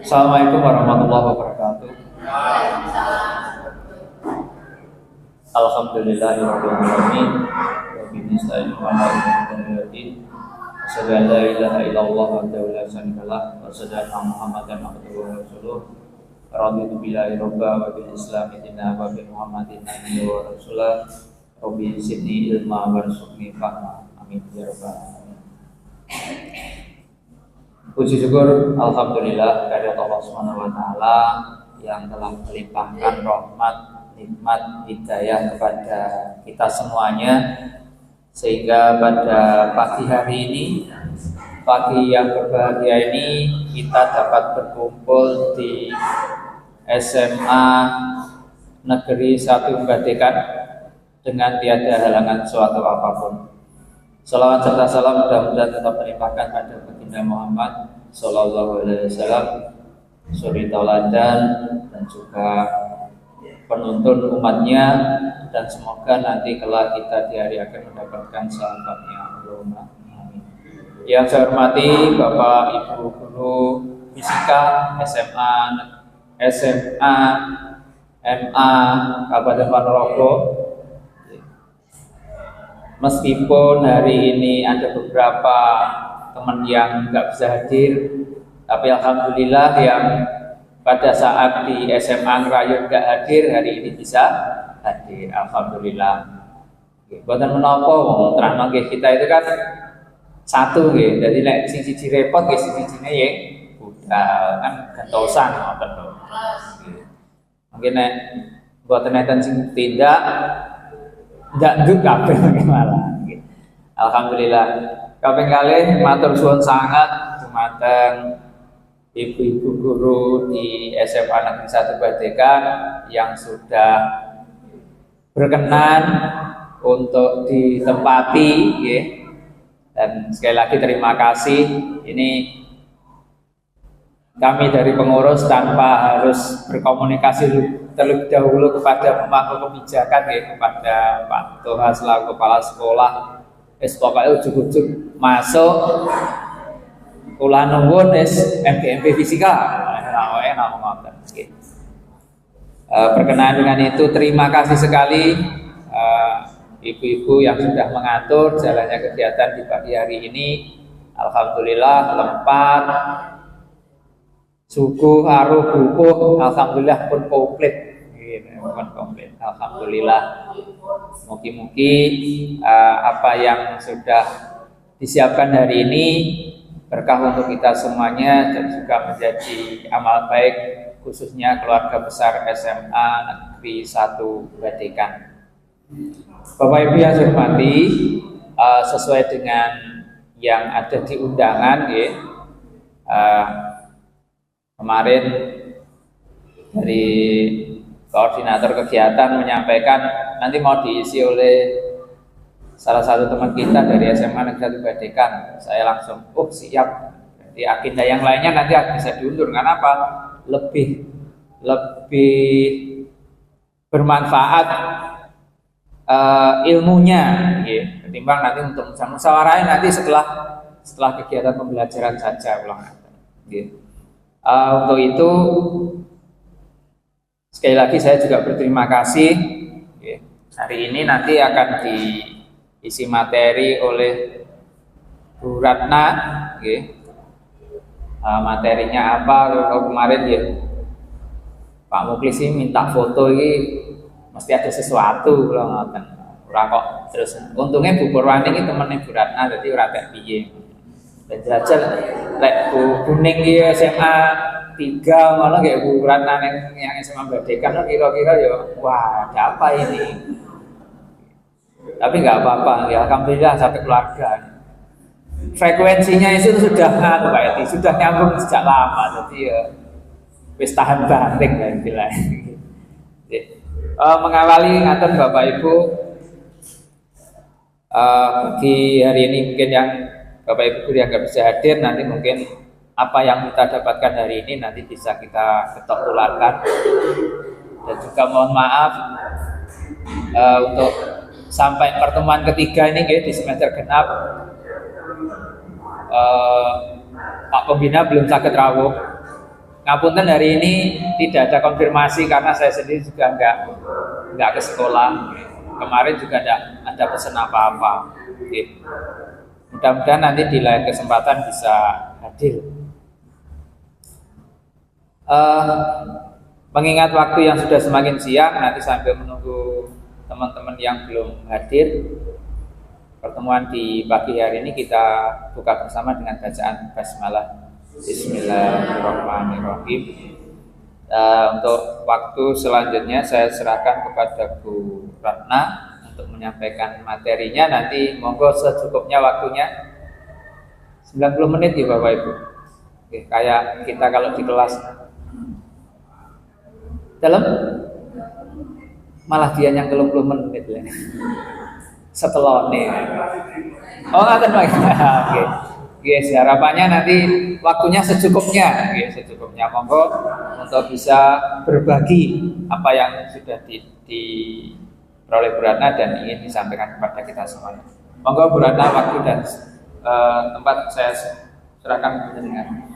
Assalamualaikum warahmatullahi wabarakatuh. Alhamdulillahirabbil alamin wa bihi nasta'inu ala umuri din. Asyhadu an la ilaha illallah wahdahu la syarikalah wa asyhadu anna Muhammadan abduhu wa rasuluh. Raditu billahi robba wa bil islam dinan wa bi Muhammadin nabiyyan wa rasulah. Rabbi zidni ilma warzuqni fahma. Amin ya rabbal alamin. Puji syukur alhamdulillah kepada Allah Subhanahu wa taala yang telah melimpahkan rahmat, nikmat, hidayah kepada kita semuanya, sehingga pada pagi hari ini, pagi yang berbahagia ini, kita dapat berkumpul di SMA Negeri 1 Badekan dengan tiada halangan suatu apapun. Salawat serta salam mudah-mudahan tetap terlimpahkan pada baginda Muhammad Sallallahu Alaihi Wasallam, suri tauladan dan juga penuntun umatnya, dan semoga nanti kelak kita di hari akan mendapatkan sahabatnya. Allahumma amin. Yang saya hormati Bapak Ibu Guru Fisika SMA MA Kabupaten Ponorogo. Meskipun hari ini ada beberapa teman yang nggak bisa hadir, tapi alhamdulillah yang pada saat di SMA Ngerayun nggak hadir, hari ini bisa hadir. Alhamdulillah. Buatan menopo, terang kita itu kan satu, jadi nek sing siji repot, sing sijine ya udah kan gantosan, mungkin nek buatan neten sing tindak ndak nduk kabeh malah. Alhamdulillah. Kaping kalih matur suwun sangat dumateng ibu-ibu guru di SMA Negeri 1 Badekan yang sudah berkenan untuk ditempati, ya. Dan sekali lagi terima kasih. Ini kami dari pengurus tanpa harus berkomunikasi terlebih dahulu kepada pemangku kebijakan, ya, kepada Pak Toha selaku kepala sekolah. Pokoknya ujuk-ujuk masuk kula nuwun MGMP Fisika. Berkenaan dengan itu, terima kasih sekali ibu-ibu yang sudah mengatur jalannya kegiatan di pagi hari ini. Alhamdulillah lempar, suku, aruh, bukuh, alhamdulillah pun komplit. Alhamdulillah. Mugi-mugi apa yang sudah disiapkan hari ini berkah untuk kita semuanya dan juga menjadi amal baik khususnya keluarga besar SMA Negeri 1 Badekan. Bapak Ibu yang saya hormati, sesuai dengan yang ada di undangan, ya, kemarin dari koordinator kegiatan menyampaikan nanti mau diisi oleh salah satu teman kita dari SMA Negeri 1 Badekan. Saya langsung, siap. Jadi agenda yang lainnya nanti bisa diundur. Karena apa? Lebih bermanfaat ilmunya, ya, ketimbang nanti untuk musyawarahnya nanti setelah kegiatan pembelajaran saja ulang. Ya. Untuk itu sekali lagi saya juga berterima kasih. Hari ini nanti akan diisi materi oleh Bu Ratna. Materinya apa? Kalau kemarin ya Pak Muklis ini minta foto ini mesti ada sesuatu kalau ngoten. Ora kok terus untungnya Bu Purwani ini temennya Bu Ratna, jadi ora tak piye. Dan jajal lek Bu Kuning iki SMA 3 ngono kayak Bu Ratna yang SMA Badekan kira-kira ya wah ada apa ini. Tapi nggak apa-apa, ya alhamdulillah sampai keluarga. Frekuensinya itu sudah Pak Edi, sudah nyambung sejak lama, jadi ya wis tahan banting lah istilah. Mengawali ngaten Bapak Ibu, bagi hari ini mungkin yang Bapak Ibu guru yang nggak bisa hadir, nanti mungkin apa yang kita dapatkan hari ini nanti bisa kita ketok tularkan. Dan juga mohon maaf untuk sampai pertemuan ketiga ini di semester genap, Pak Pembina belum sakit rawuh. Ngapunten hari ini tidak ada konfirmasi karena saya sendiri juga nggak ke sekolah. Kemarin juga ada pesan apa-apa. Mudah-mudahan nanti di lain kesempatan bisa hadir. Mengingat waktu yang sudah semakin siang, nanti sambil menunggu teman-teman yang belum hadir, pertemuan di pagi hari ini kita buka bersama dengan bacaan basmalah. Bismillahirrahmanirrahim. Untuk waktu selanjutnya saya serahkan kepada Bu Ratna untuk menyampaikan materinya. Nanti monggo secukupnya waktunya 90 menit ya Bapak Ibu. Oke, kayak kita kalau di kelas dalam malah dia yang 30 menit ya. Setelah ini. Oh nggak Pak. Oke. Yes, harapannya nanti waktunya secukupnya, secukupnya monggo untuk bisa berbagi apa yang sudah diperoleh Bu Ratna dan ingin disampaikan kepada kita semuanya. Monggo Bu Ratna, waktu dan tempat saya serahkan dengan.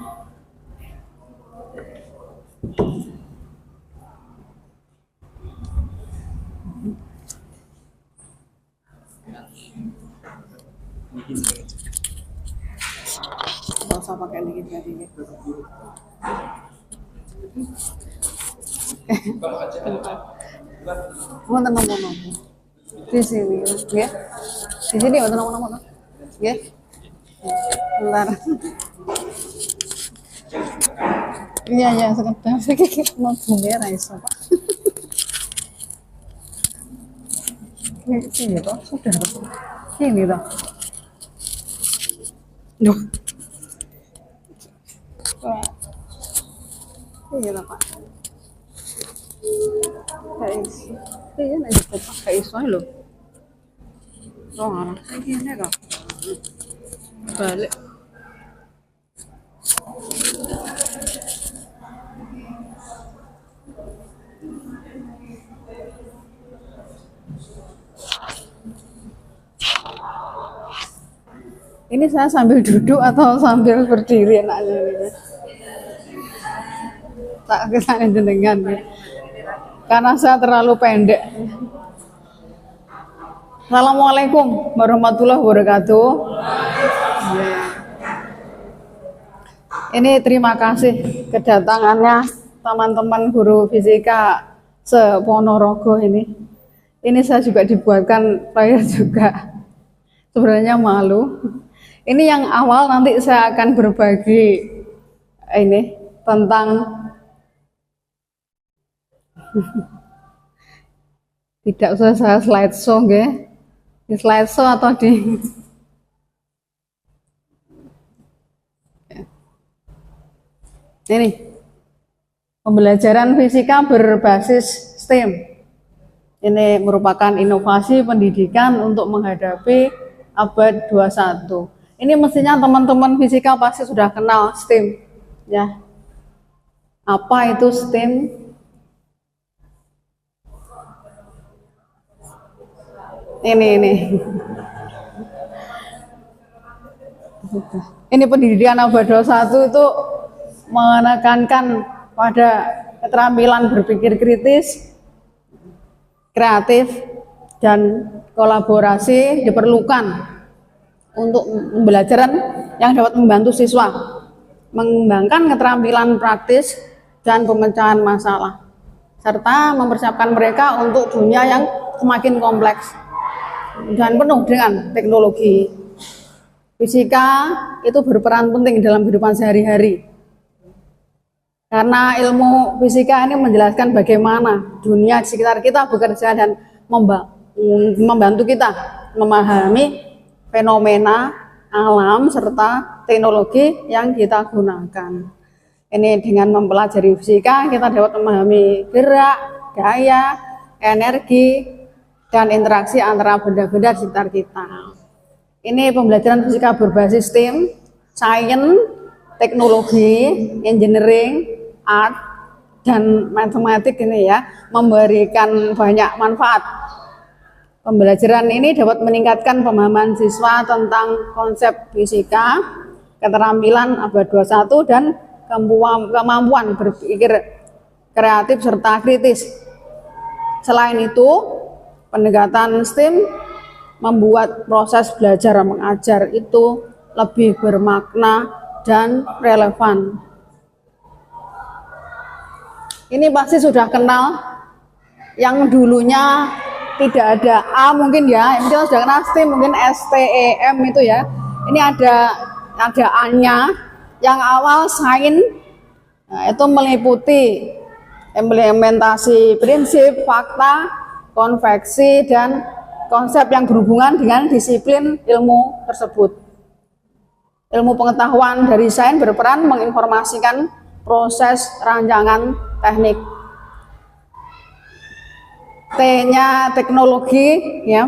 Nggak usah pakai dikit. Mau tenang di sini, ya? Di sini mau tenang, ya? Bentar. Iya sekedar sedikit mau bumera iso Pak. Ini toh sudah ini toh. Duh. Iya lah Pak. Iya nih Pak kayak iso lho. Oh ngarang ini kok. Balik. Ini saya sambil duduk atau sambil berdiri enaknya gitu. Tak kesana jenengan ya. Karena saya terlalu pendek. Assalamualaikum warahmatullahi wabarakatuh. Ini terima kasih kedatangannya teman-teman guru fisika se-Ponorogo ini. Ini saya juga dibuatkan, saya juga sebenarnya malu. Ini yang awal, nanti saya akan berbagi ini tentang tidak usah saya slideshow di slideshow atau di ini pembelajaran fisika berbasis STEM. Ini merupakan inovasi pendidikan untuk menghadapi abad 21. Ini mestinya teman-teman fisika pasti sudah kenal STEM, ya. Apa itu STEM? Ini. Ini pendidikan abad 21 itu menekankan pada keterampilan berpikir kritis, kreatif, dan kolaborasi diperlukan untuk pembelajaran yang dapat membantu siswa mengembangkan keterampilan praktis dan pemecahan masalah, serta mempersiapkan mereka untuk dunia yang semakin kompleks dan penuh dengan teknologi. Fisika itu berperan penting dalam kehidupan sehari-hari. Karena ilmu fisika ini menjelaskan bagaimana dunia di sekitar kita bekerja dan membantu kita memahami fenomena alam serta teknologi yang kita gunakan. Ini dengan mempelajari fisika kita dapat memahami gerak, gaya, energi, dan interaksi antara benda-benda di sekitar kita. Ini pembelajaran fisika berbasis STEM, sains, teknologi, engineering, art, dan matematik ini ya, memberikan banyak manfaat. Pembelajaran ini dapat meningkatkan pemahaman siswa tentang konsep fisika, keterampilan abad 21, dan kemampuan berpikir kreatif serta kritis. Selain itu, pendekatan STEM membuat proses belajar mengajar itu lebih bermakna dan relevan. Ini pasti sudah kenal yang dulunya tidak ada A mungkin ya, ini kita sudah kenal STEM, mungkin STEM itu ya. Ini ada A-nya yang awal sains, nah, itu meliputi implementasi prinsip, fakta, konveksi, dan konsep yang berhubungan dengan disiplin ilmu tersebut. Ilmu pengetahuan dari sains berperan menginformasikan proses rancangan teknik. T-nya teknologi ya,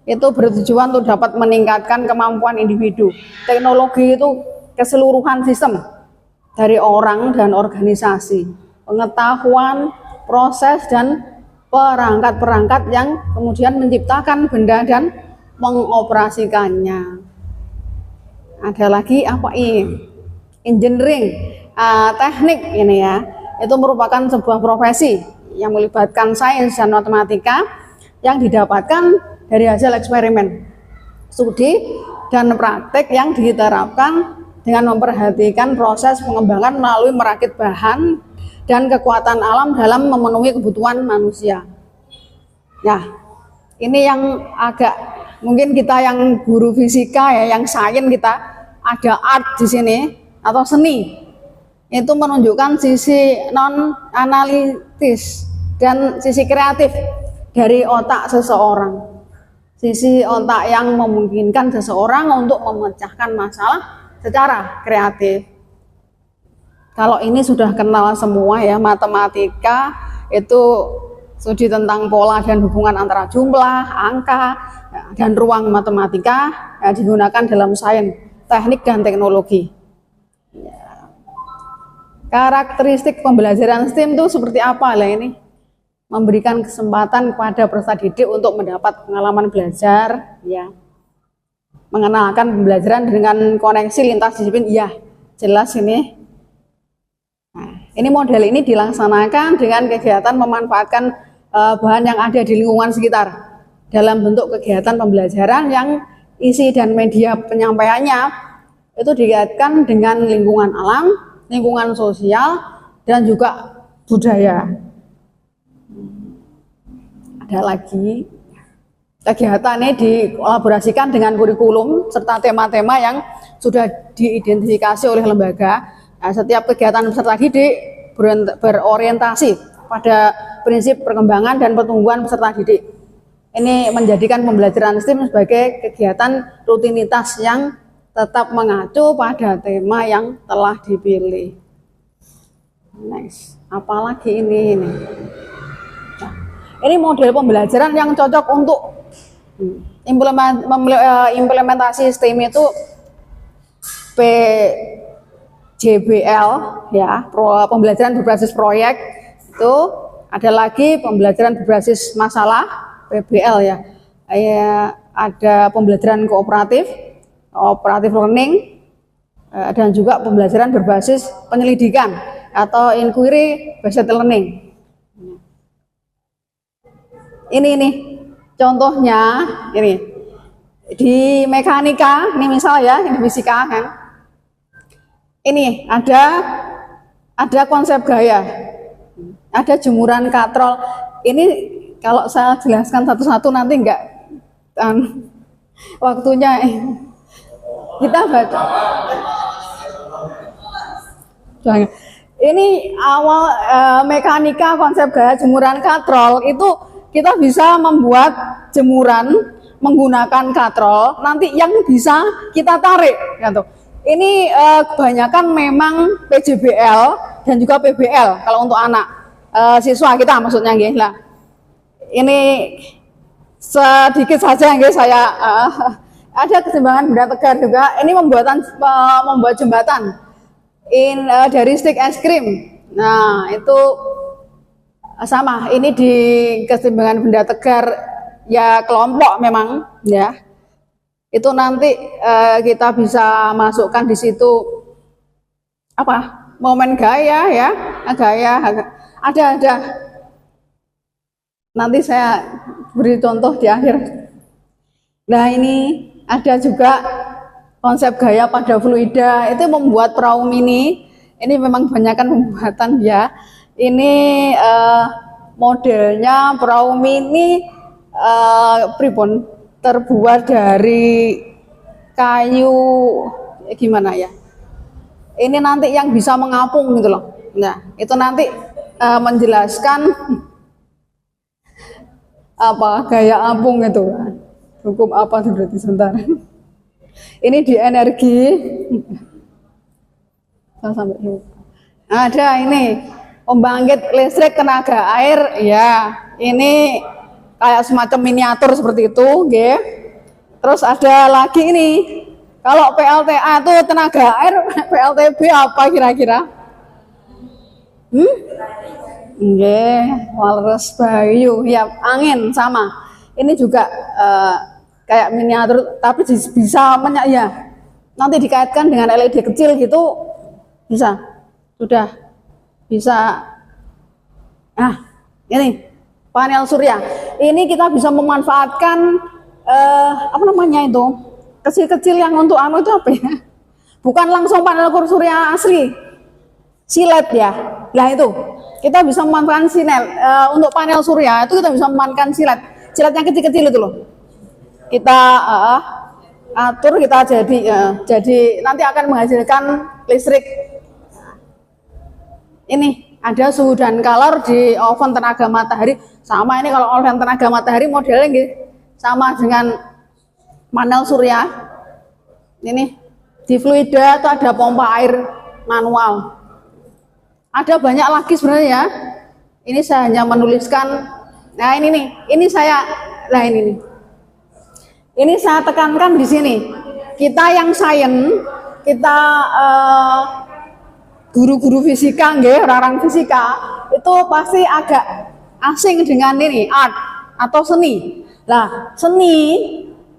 itu bertujuan untuk dapat meningkatkan kemampuan individu. Teknologi itu keseluruhan sistem dari orang dan organisasi, pengetahuan, proses, dan perangkat-perangkat yang kemudian menciptakan benda dan mengoperasikannya. Ada lagi apa ini? Engineering, teknik ini ya, itu merupakan sebuah profesi yang melibatkan sains dan matematika yang didapatkan dari hasil eksperimen, studi, dan praktek yang diterapkan dengan memperhatikan proses pengembangan melalui merakit bahan dan kekuatan alam dalam memenuhi kebutuhan manusia. Nah, ini yang agak mungkin kita yang guru fisika ya, yang sains kita ada art di sini atau seni. Itu menunjukkan sisi non-analitis dan sisi kreatif dari otak seseorang. Sisi otak yang memungkinkan seseorang untuk memecahkan masalah secara kreatif. Kalau ini sudah kenal semua ya, matematika itu studi tentang pola dan hubungan antara jumlah, angka, dan ruang matematika digunakan dalam sains, teknik, dan teknologi. Karakteristik pembelajaran STEM itu seperti apa lah ini? Memberikan kesempatan kepada peserta didik untuk mendapat pengalaman belajar, ya. Mengenalkan pembelajaran dengan koneksi lintas disiplin, ya jelas ini. Nah, ini model ini dilaksanakan dengan kegiatan memanfaatkan bahan yang ada di lingkungan sekitar dalam bentuk kegiatan pembelajaran yang isi dan media penyampaiannya itu dikaitkan dengan lingkungan alam, lingkungan sosial, dan juga budaya. Ada lagi kegiatan ini dikolaborasikan dengan kurikulum serta tema-tema yang sudah diidentifikasi oleh lembaga. Nah, setiap kegiatan peserta didik berorientasi pada prinsip perkembangan dan pertumbuhan peserta didik. Ini menjadikan pembelajaran STEM sebagai kegiatan rutinitas yang tetap mengacu pada tema yang telah dipilih. Next, apalagi ini. Nah, ini model pembelajaran yang cocok untuk implementasi STEM itu PJBL ya, pembelajaran berbasis proyek itu. Ada lagi pembelajaran berbasis masalah PBL ya. Ada pembelajaran kooperatif learning, dan juga pembelajaran berbasis penyelidikan atau inquiry based learning. Ini contohnya ini di mekanika, ini misal ya, di fisika kan. Ini ada konsep gaya, ada jemuran katrol. Ini kalau saya jelaskan satu-satu nanti enggak waktunya. Kita baca. Ini awal mekanika konsep gaya jemuran katrol itu kita bisa membuat jemuran menggunakan katrol, nanti yang bisa kita tarik gitu. Ini kebanyakan memang PJBL dan juga PBL kalau untuk anak siswa kita maksudnya nggih. Lah ini sedikit saja nggih saya ada keseimbangan benda tegar juga. Ini membuat jembatan dari stik es krim. Nah, itu sama. Ini di keseimbangan benda tegar ya kelompok memang ya. Itu nanti kita bisa masukkan di situ apa? Momen gaya ya, gaya ada. Nanti saya beri contoh di akhir. Nah, ini ada juga konsep gaya pada fluida. Itu membuat perahu mini. Ini memang kebanyakan pembuatan ya. Ini modelnya perahu mini pripun terbuat dari kayu gimana ya? Ini nanti yang bisa mengapung gitu loh. Nah, itu nanti menjelaskan apa gaya apung itu. Hukum apa berarti sebentar. Ini di energi. Saya sampai ada ini pembangkit listrik tenaga air ya. Ini kayak semacam miniatur seperti itu, nggih. Terus ada lagi ini. Kalau PLTA itu tenaga air, PLTB apa kira-kira? Nggih, walrus bayu, ya angin sama. Ini juga kayak miniatur, tapi bisa ya. Nanti dikaitkan dengan LED kecil gitu, bisa. Sudah bisa. Nah, ini panel surya. Ini kita bisa memanfaatkan apa namanya itu? Kecil-kecil yang untuk itu apa ya? Bukan langsung panel surya asli. Silet ya. Nah itu. Kita bisa memanfaatkan silet untuk panel surya itu kita bisa memanfaatkan silet. Silet yang kecil-kecil itu loh. Kita atur kita jadi nanti akan menghasilkan listrik. Ini ada suhu dan kalor di oven tenaga matahari. Sama ini kalau oven tenaga matahari modelnya gitu, sama dengan panel surya. Ini di fluida itu ada pompa air manual. Ada banyak lagi sebenarnya ya. Ini saya hanya menuliskan. Nah ini nih, ini saya. Nah ini nih. Ini saya tekankan di sini. Kita yang sains, kita guru-guru fisika, nggih, orang fisika itu pasti agak asing dengan ini art atau seni. Nah seni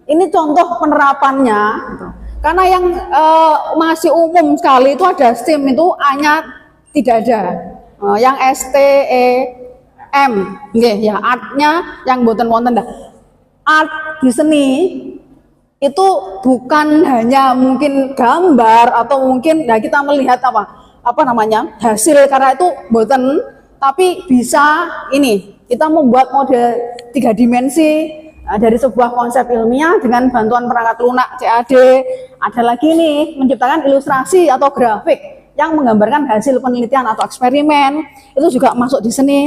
ini contoh penerapannya. Karena yang masih umum sekali itu ada STEM itu hanya tidak ada. Yang STEM, nggih ya artnya yang boten-wonten dah. Art di seni itu bukan hanya mungkin gambar atau mungkin nah kita melihat apa namanya hasil karena itu boten, tapi bisa ini kita membuat model 3 dimensi dari sebuah konsep ilmiah dengan bantuan perangkat lunak CAD. Ada lagi nih menciptakan ilustrasi atau grafik yang menggambarkan hasil penelitian atau eksperimen, itu juga masuk di seni.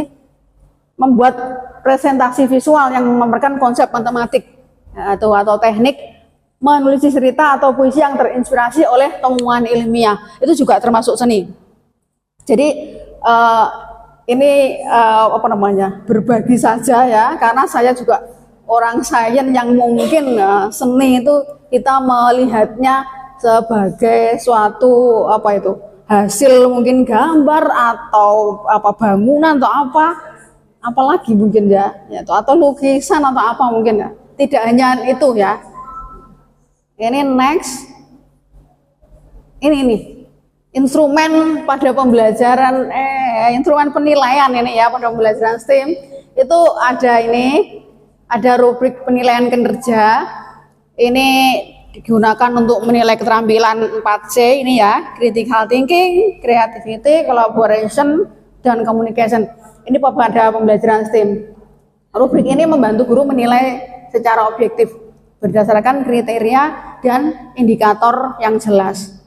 Membuat presentasi visual yang memamerkan konsep matematik atau teknik, menulis cerita atau puisi yang terinspirasi oleh temuan ilmiah, itu juga termasuk seni. Jadi ini apa namanya berbagi saja ya, karena saya juga orang sains yang mungkin seni itu kita melihatnya sebagai suatu apa itu hasil mungkin gambar atau apa bangunan atau apalagi mungkin ya atau lukisan atau apa mungkin ya, tidak hanya itu ya. Ini next ini instrumen pada pembelajaran instrumen penilaian ini ya pada pembelajaran STEM itu ada rubrik penilaian kinerja. Ini digunakan untuk menilai keterampilan 4C ini ya, critical thinking, creativity, collaboration, dan communication. Ini pada pembelajaran STEM. Rubrik ini membantu guru menilai secara objektif berdasarkan kriteria dan indikator yang jelas.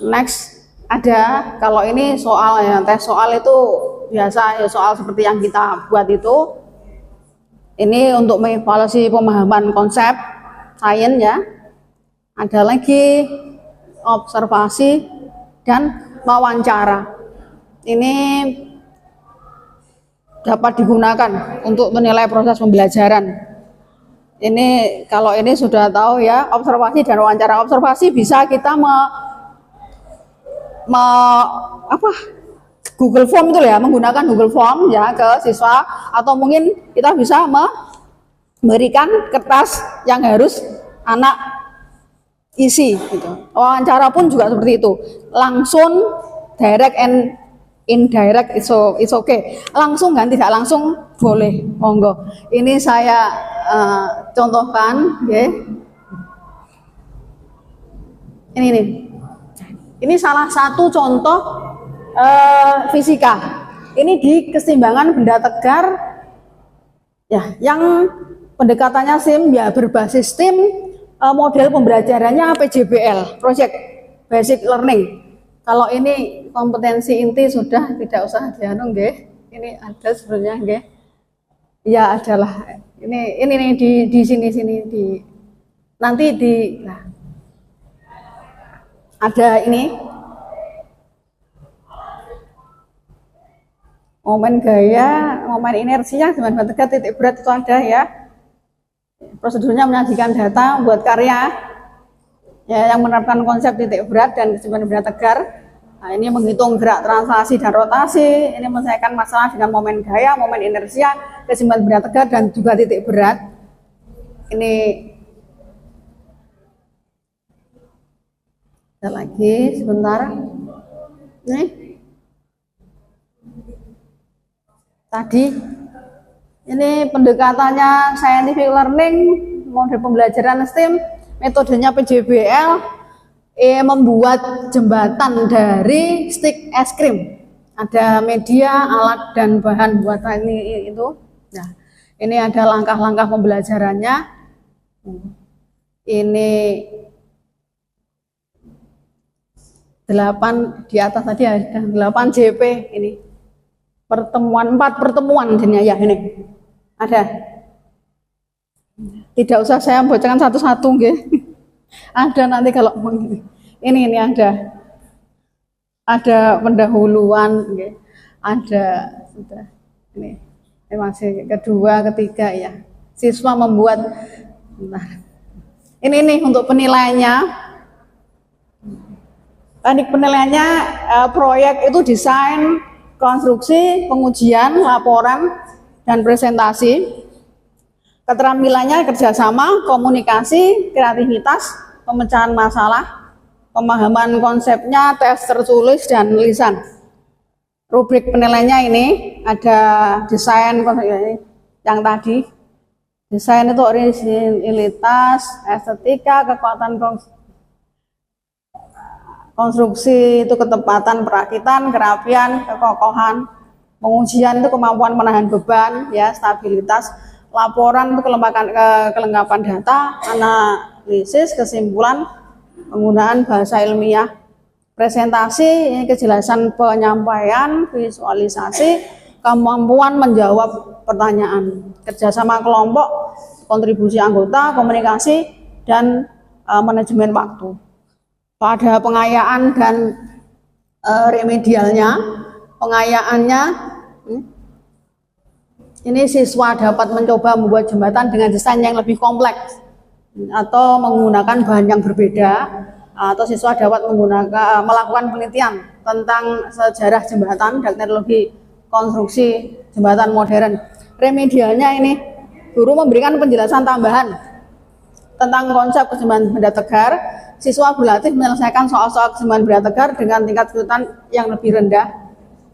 Next ada kalau ini soal ya, tes soal itu biasa ya soal seperti yang kita buat itu. Ini untuk mengevaluasi pemahaman konsep sains ya. Ada lagi observasi dan wawancara. Ini dapat digunakan untuk menilai proses pembelajaran. Ini kalau ini sudah tahu ya, observasi dan wawancara. Observasi bisa kita Google Form itu ya, menggunakan Google Form ya ke siswa, atau mungkin kita bisa memberikan kertas yang harus anak isi gitu. Wawancara pun juga seperti itu, langsung, direct and indirect it's okay, langsung dan tidak langsung boleh, monggo. Ini saya contohkan ya. Ini salah satu contoh fisika. Ini di keseimbangan benda tegar ya, yang pendekatannya SIM ya, berbasis STEAM. Model pembelajarannya PJBL, Project Basic Learning. Kalau ini kompetensi inti sudah tidak usah dianu nggih. Ini ada sebenarnya nggih. Ya adalah ini di sini nanti ada ini momen gaya, momen inersia, zaman tegar, titik berat itu ada ya. Prosedurnya menyajikan data, buat karya ya, yang menerapkan konsep titik berat dan keseimbangan benda tegar. Nah, ini menghitung gerak translasi dan rotasi, ini menyelesaikan masalah dengan momen gaya, momen inersia, keseimbangan benda tegar, dan juga titik berat. Ini ada lagi sebentar. Nih tadi ini pendekatannya scientific learning, model pembelajaran STEAM, metodenya PJBL, membuat jembatan dari stik es krim. Ada media, alat, dan bahan buatan ini itu. Nah, ini ada langkah-langkah pembelajarannya. Ini 8 di atas tadi ada 8 JP ini. 4 pertemuan jadinya ya ini. Ada. Tidak usah saya bocorkan satu-satu nggih. Ada nanti kalau ini ada. Ada pendahuluan nggih. Ada sudah ini masih kedua, ketiga ya. Siswa membuat ini untuk penilaiannya. Teknik penilaiannya proyek itu desain, konstruksi, pengujian, laporan, dan presentasi. Keterampilannya kerjasama, komunikasi, kreativitas, pemecahan masalah, pemahaman konsepnya, tes tertulis, dan lisan. Rubrik penilaiannya ini ada desain yang tadi. Desain itu originalitas, estetika, kekuatan konstruksi itu ketepatan perakitan, kerapian, kekokohan. Pengujian itu kemampuan menahan beban, ya, stabilitas. Laporan itu kelengkapan data, analisis, kesimpulan, penggunaan bahasa ilmiah. Presentasi ini kejelasan penyampaian, visualisasi, kemampuan menjawab pertanyaan. Kerjasama kelompok, kontribusi anggota, komunikasi, dan manajemen waktu. Pada pengayaan dan remedialnya, pengayaannya ini siswa dapat mencoba membuat jembatan dengan desain yang lebih kompleks atau menggunakan bahan yang berbeda, atau siswa dapat melakukan penelitian tentang sejarah jembatan dan teknologi konstruksi jembatan modern. Remedialnya ini guru memberikan penjelasan tambahan tentang konsep keseimbangan benda tegar. Siswa berlatih menyelesaikan soal-soal keseimbangan benda tegar dengan tingkat kesulitan yang lebih rendah.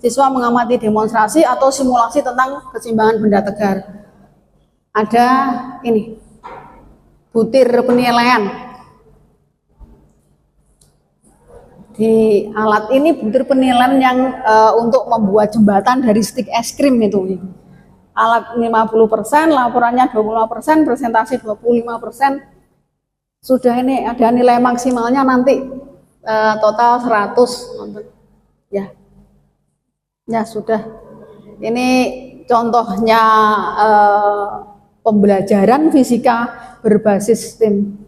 Siswa mengamati demonstrasi atau simulasi tentang keseimbangan benda tegar. Ada ini, butir penilaian. Di alat ini butir penilaian yang untuk membuat jembatan dari stik es krim itu. Alat 50%, laporannya 25%, presentasi 25%. Sudah ini ada nilai maksimalnya nanti total 100. Ya. Ya sudah. Ini contohnya pembelajaran fisika berbasis STEM.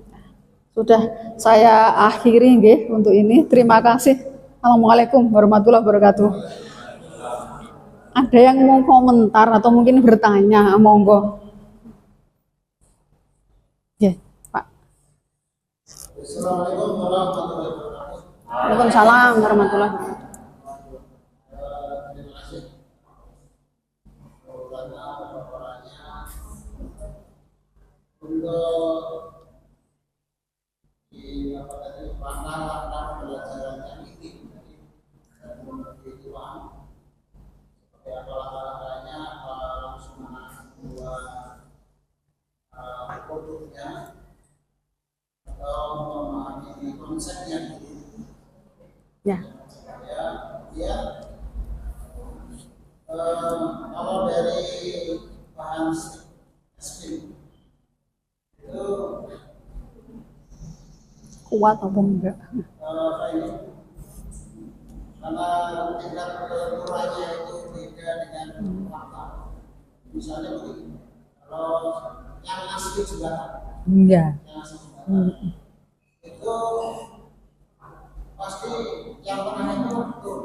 Sudah saya akhiri nggih untuk ini. Terima kasih. Assalamualaikum warahmatullahi wabarakatuh. Ada yang mau komentar atau mungkin bertanya, monggo. Ya, Pak. Assalamualaikum warahmatullahi wabarakatuh. Waalaikumsalam warahmatullahi wabarakatuh. Terima kasih. Untuk di apa tadi panah pembelajarannya ini seperti uang seperti apa langkah-langkahnya langsung membuat produknya atau memahami konsepnya. Ya. Ya, kalau dari bahan SPIN itu Kuat apa enggak? ini karena tingkat kelurahannya itu beda dengan fakta. Misalnya begini, kalau yang asli juga Enggak. yang asli juga itu pasti yang pernah itu betul.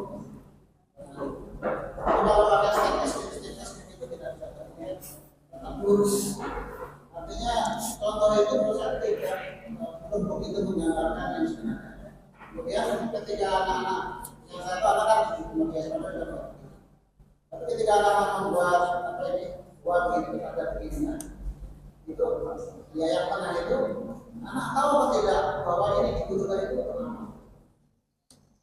Kalau pakai stainless itu tidak bisa terlihat tetap lurus. Artinya contoh itu proses tidak belum begitu menggambarkan yang sebenarnya. Kemudian ketika anak-anak yang satu anak kan media sosial, tapi ketika anak-anak membuat apa ini buat ini ada begini, itu ya yang pernah itu anak tahu atau tidak bahwa ini dibutuhkan itu apa?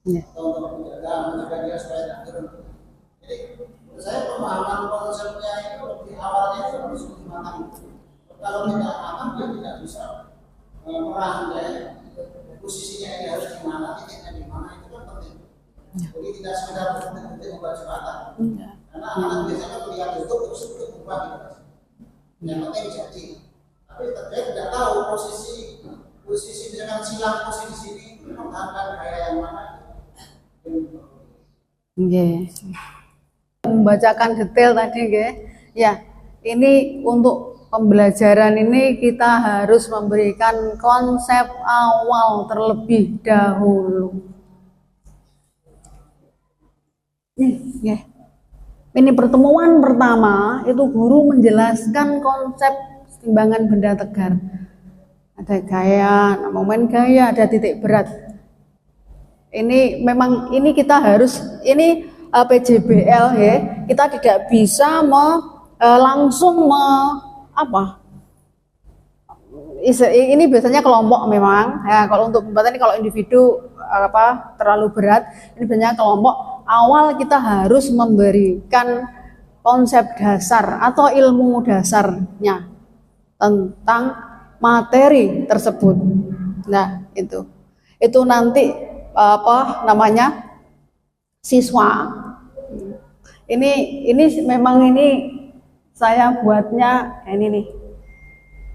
Ya. Untuk menjaga dia supaya tidak turun. Jadi menurut saya pemahaman konsepnya itu lebih awalnya itu harus lebih matang. Kalau tidak matang dia tidak bisa merangkai posisinya ini harus di mana, titiknya di mana, itu kan penting. Jadi tidak sekedar berhenti membuat jembatan. Karena anak biasanya melihat YouTube terus itu berubah gitu. Yang penting jadi. Tapi dia tidak tahu posisi misalkan silang posisi di sini menggunakan gaya yang mana. Nggih. Membacakan detail tadi nggih. Ya, ini untuk pembelajaran ini kita harus memberikan konsep awal terlebih dahulu. Nggih. Ini pertemuan pertama itu guru menjelaskan konsep timbangan benda tegar. Ada gaya, momen gaya, ada titik berat. Ini memang ini kita harus ini PJBL ya, kita tidak bisa langsung ini biasanya kelompok memang ya. Kalau untuk pembuatan ini kalau individu terlalu berat, ini biasanya kelompok. Awal kita harus memberikan konsep dasar atau ilmu dasarnya tentang materi tersebut. Nah itu nanti siswa ini memang ini saya buatnya ini nih,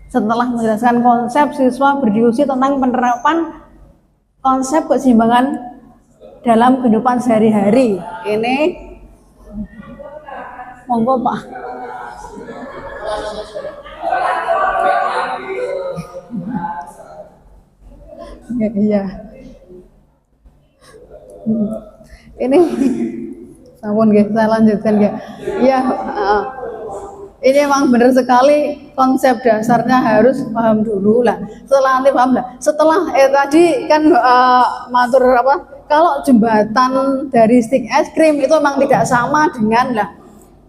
setelah menjelaskan konsep, siswa berdiskusi tentang penerapan konsep keseimbangan dalam kehidupan sehari-hari. Ini monggo Pak. Iya. Ini sampun nggih, saya lanjutkan nggih. Iya, ini memang benar sekali konsep dasarnya harus paham dulu lah. Setelah nanti paham lah. Setelah tadi kan matur kalau jembatan dari stick es krim itu memang tidak sama dengan lah.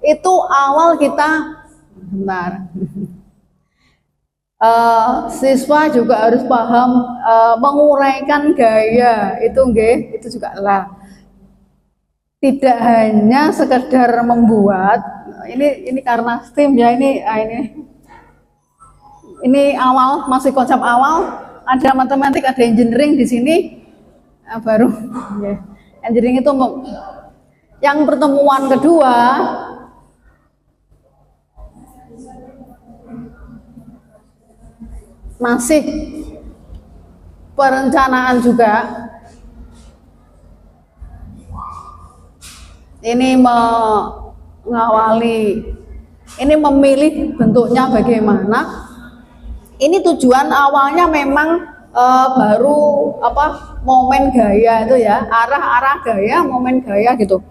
Itu awal kita siswa juga harus paham menguraikan gaya itu nggih, itu juga lah. Tidak hanya sekedar membuat ini karena STEM ya, ini awal, masih konsep awal, ada matematik, ada engineering di sini baru okay. Engineering itu yang pertemuan kedua masih perencanaan juga. Ini mengawali Ini memilih bentuknya bagaimana. Ini tujuan awalnya memang baru momen gaya itu ya, arah gaya, momen gaya gitu.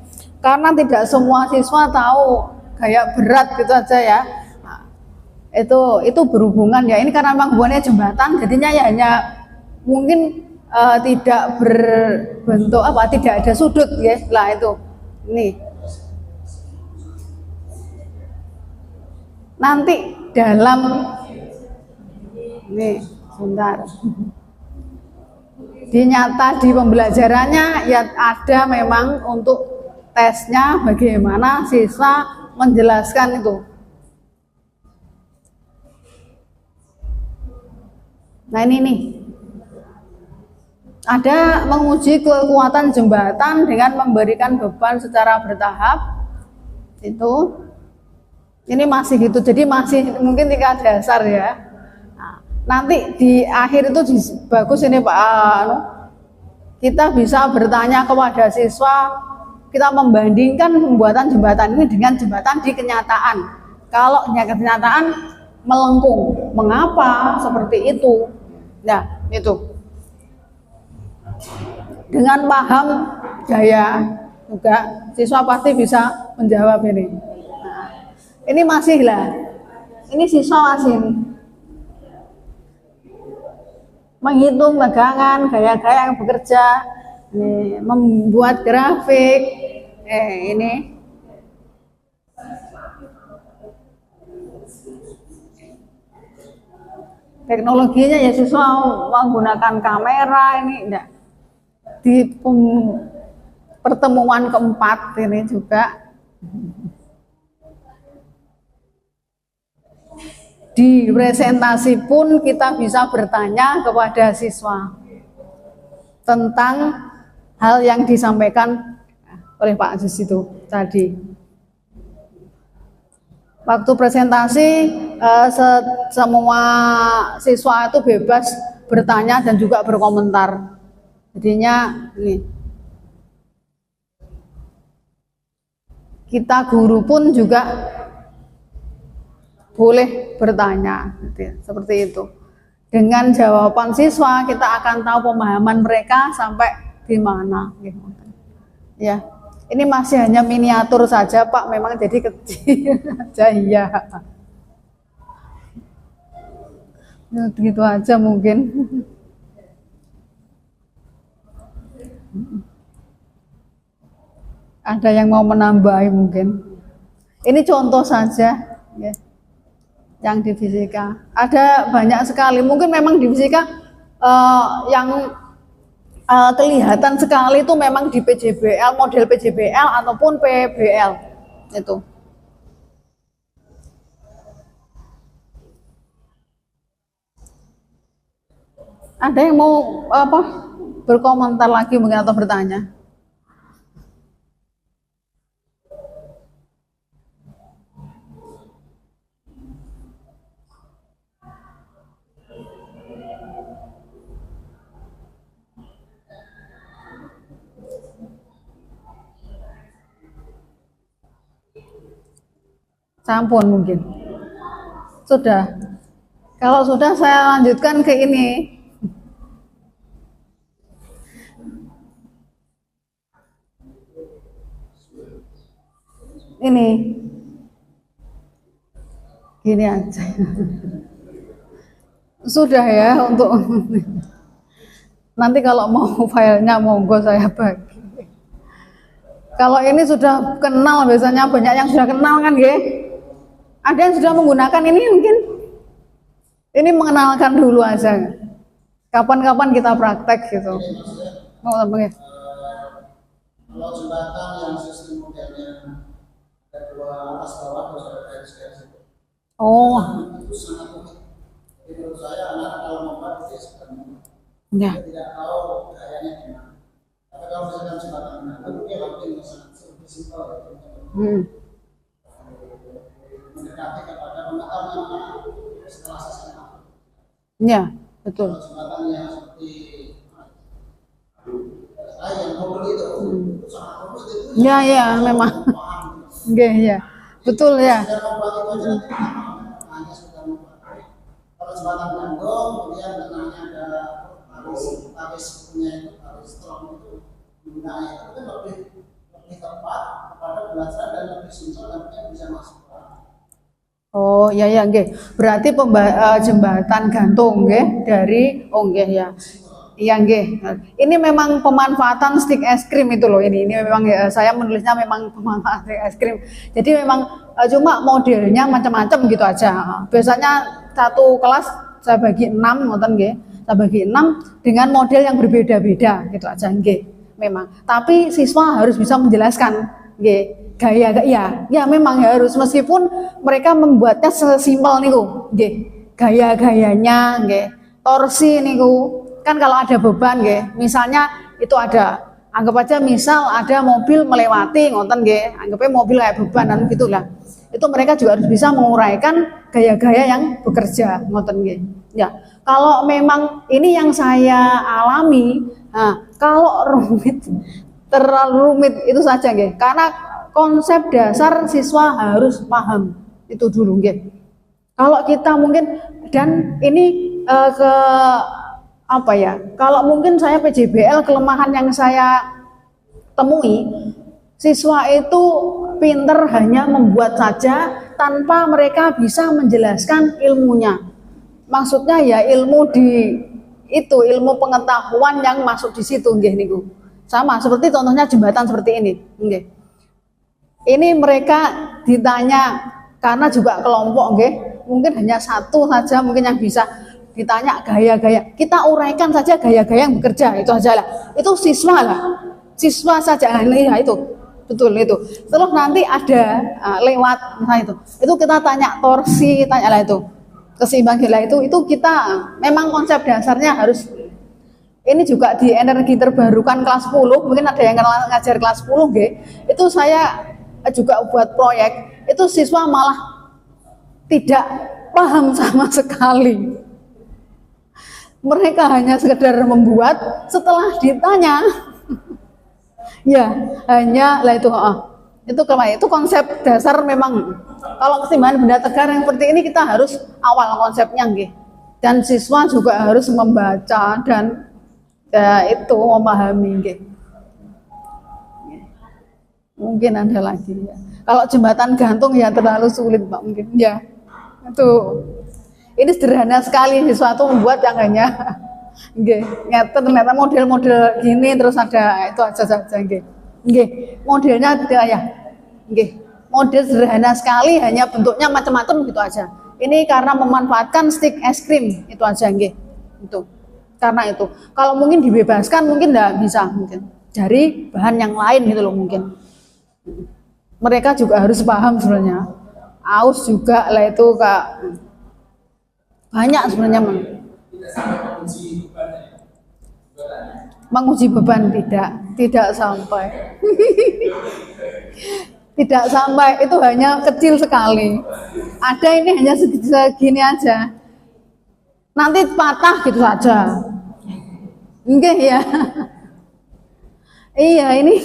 Karena tidak semua siswa tahu gaya berat gitu aja ya. Nah, itu berhubungan ya. Ini karena memang hubungannya jembatan, jadinya ya hanya mungkin tidak berbentuk tidak ada sudut ya. Lah itu. Nih. Nanti dalam nih, sebentar. Di nyata di pembelajarannya ya ada memang untuk tesnya bagaimana siswa menjelaskan itu. Nah ini nih. Ada menguji kekuatan jembatan dengan memberikan beban secara bertahap. Itu. Ini masih gitu. Jadi masih mungkin tingkat dasar ya. Nanti di akhir itu bagus ini Pak, kita bisa bertanya kepada siswa, kita membandingkan pembuatan jembatan ini dengan jembatan di kenyataan. Kalau kenyataan melengkung, mengapa seperti itu? Nah itu dengan paham gaya juga siswa pasti bisa menjawab ini. Nah, ini masih lah, ini siswa masih ini. Menghitung tegangan, gaya-gaya yang bekerja, ini, membuat grafik, ini. Teknologinya ya siswa menggunakan kamera ini, enggak. Di pertemuan keempat ini juga. Di presentasi pun kita bisa bertanya kepada siswa tentang hal yang disampaikan oleh Pak Aziz itu tadi. Waktu presentasi semua siswa itu bebas bertanya dan juga berkomentar. Jadinya ini kita guru pun juga boleh bertanya, seperti itu. Dengan jawaban siswa kita akan tahu pemahaman mereka sampai di mana. Ya, ini masih hanya miniatur saja Pak, memang jadi kecil aja ya. Gitu aja mungkin. Ada yang mau menambahi mungkin. Ini contoh saja, ya. Yang di fisika ada banyak sekali, mungkin memang di fisika yang kelihatan sekali itu memang di PJBL, model PJBL ataupun PBL itu. Ada yang mau berkomentar lagi mungkin atau bertanya? Sampun mungkin. Sudah. Kalau sudah saya lanjutkan ke ini. Ini. Gini aja. Sudah ya untuk nanti kalau mau filenya monggo saya bagi. Kalau ini sudah kenal, biasanya banyak yang sudah kenal kan ya. Ada yang sudah menggunakan ini mungkin. Ini mengenalkan dulu aja. Kapan-kapan kita praktek gitu. Mau apa ya? Kalau jembatan yang sistem modelnya ada dua atas bawah terus ada garis-garis itu. Oh. Itu sangat unik. Menurut saya anak kalau membuat dia sebenarnya Ya. tidak tahu gayanya gimana. Tapi kalau misalkan jembatan itu dia lakukan sangat simpel. Mendekati kepada pengetahuan setelah SMA. Ya, betul. Jembatan yang seperti yang mobil itu sangat rumit itu. Ya, memang. Oke, ya. betul ya. Sekedar membuat itu aja nanti hanya sekedar membuat. Kalau jembatan gantung, kemudian tengahnya ada tali punya itu, tali strong itu gunanya itu kan lebih tepat kepada belajar dan lebih simpel dan bisa masuk. Oh ya ya nggih. Berarti jembatan gantung nggih dari nggih ya. Iya nggih. Ini memang pemanfaatan stick es krim itu loh ini. Ini memang saya menulisnya memang pemanfaatan stick es krim. Jadi memang cuma modelnya macam-macam gitu aja. Biasanya satu kelas saya bagi 6 ngoten nggih. Saya bagi 6 dengan model yang berbeda-beda gitu aja nggih. Memang. Tapi siswa harus bisa menjelaskan nggih. Ya memang harus, meskipun mereka membuatnya sesimpel niku nggih. Gaya-gayanya nggih. Torsi niku kan kalau ada beban nggih. Misalnya itu ada, anggap aja misal ada mobil melewati ngoten nggih. Anggapnya mobil kayak bebanan gitulah. Itu mereka juga harus bisa menguraikan gaya-gaya yang bekerja ngoten nggih. Ya. Kalau memang ini yang saya alami, nah kalau terlalu rumit itu saja nggih. Karena konsep dasar siswa harus paham itu dulu nggih. Kalau kita mungkin dan ini ke apa ya? Kalau mungkin saya PJBL kelemahan yang saya temui, siswa itu pinter hanya membuat saja tanpa mereka bisa menjelaskan ilmunya. Maksudnya ya ilmu di itu ilmu pengetahuan yang masuk di situ nggih niku. Sama seperti contohnya jembatan seperti ini nggih. Ini mereka ditanya karena juga kelompok nggih, mungkin hanya satu saja mungkin yang bisa ditanya gaya-gaya. Kita uraikan saja gaya-gaya yang bekerja itu aja lah. Itu siswa lah. Siswa saja ya itu. Betul itu. Terus nanti ada lewat misalnya itu. Itu kita tanya torsi, tanya lah itu. Keseimbangan itu kita memang konsep dasarnya harus ini juga di energi terbarukan kelas 10, mungkin ada yang ngajar kelas 10 nggih. Itu saya juga buat proyek, itu siswa malah tidak paham sama sekali. Mereka hanya sekedar membuat, setelah ditanya ya hanya lah itu konsep dasar memang. Kalau keseimbangan benda tegar yang seperti ini kita harus awal konsepnya nggih. Dan siswa juga harus membaca dan itu memahami nggih. Mungkin ada lagi ya. Kalau jembatan gantung ya terlalu sulit Pak mungkin ya. Itu ini sederhana sekali sesuatu membuat yang hanya nggih, ternyata model-model gini terus ada itu aja saja nggih. Nggih, modelnya tidak ya. Nggih. Model sederhana sekali hanya bentuknya macam-macam gitu aja. Ini karena memanfaatkan stick es krim itu aja nggih. Itu. Karena itu. Kalau mungkin dibebaskan mungkin enggak bisa mungkin. Dari bahan yang lain gitu loh mungkin. Mereka juga harus paham sebenarnya. Aus juga lah itu Kak. Banyak sebenarnya menguji beban tidak sampai. Tidak sampai, itu hanya kecil sekali. Ada ini hanya segini aja. Nanti patah gitu saja. Enggak ya. Iya ini.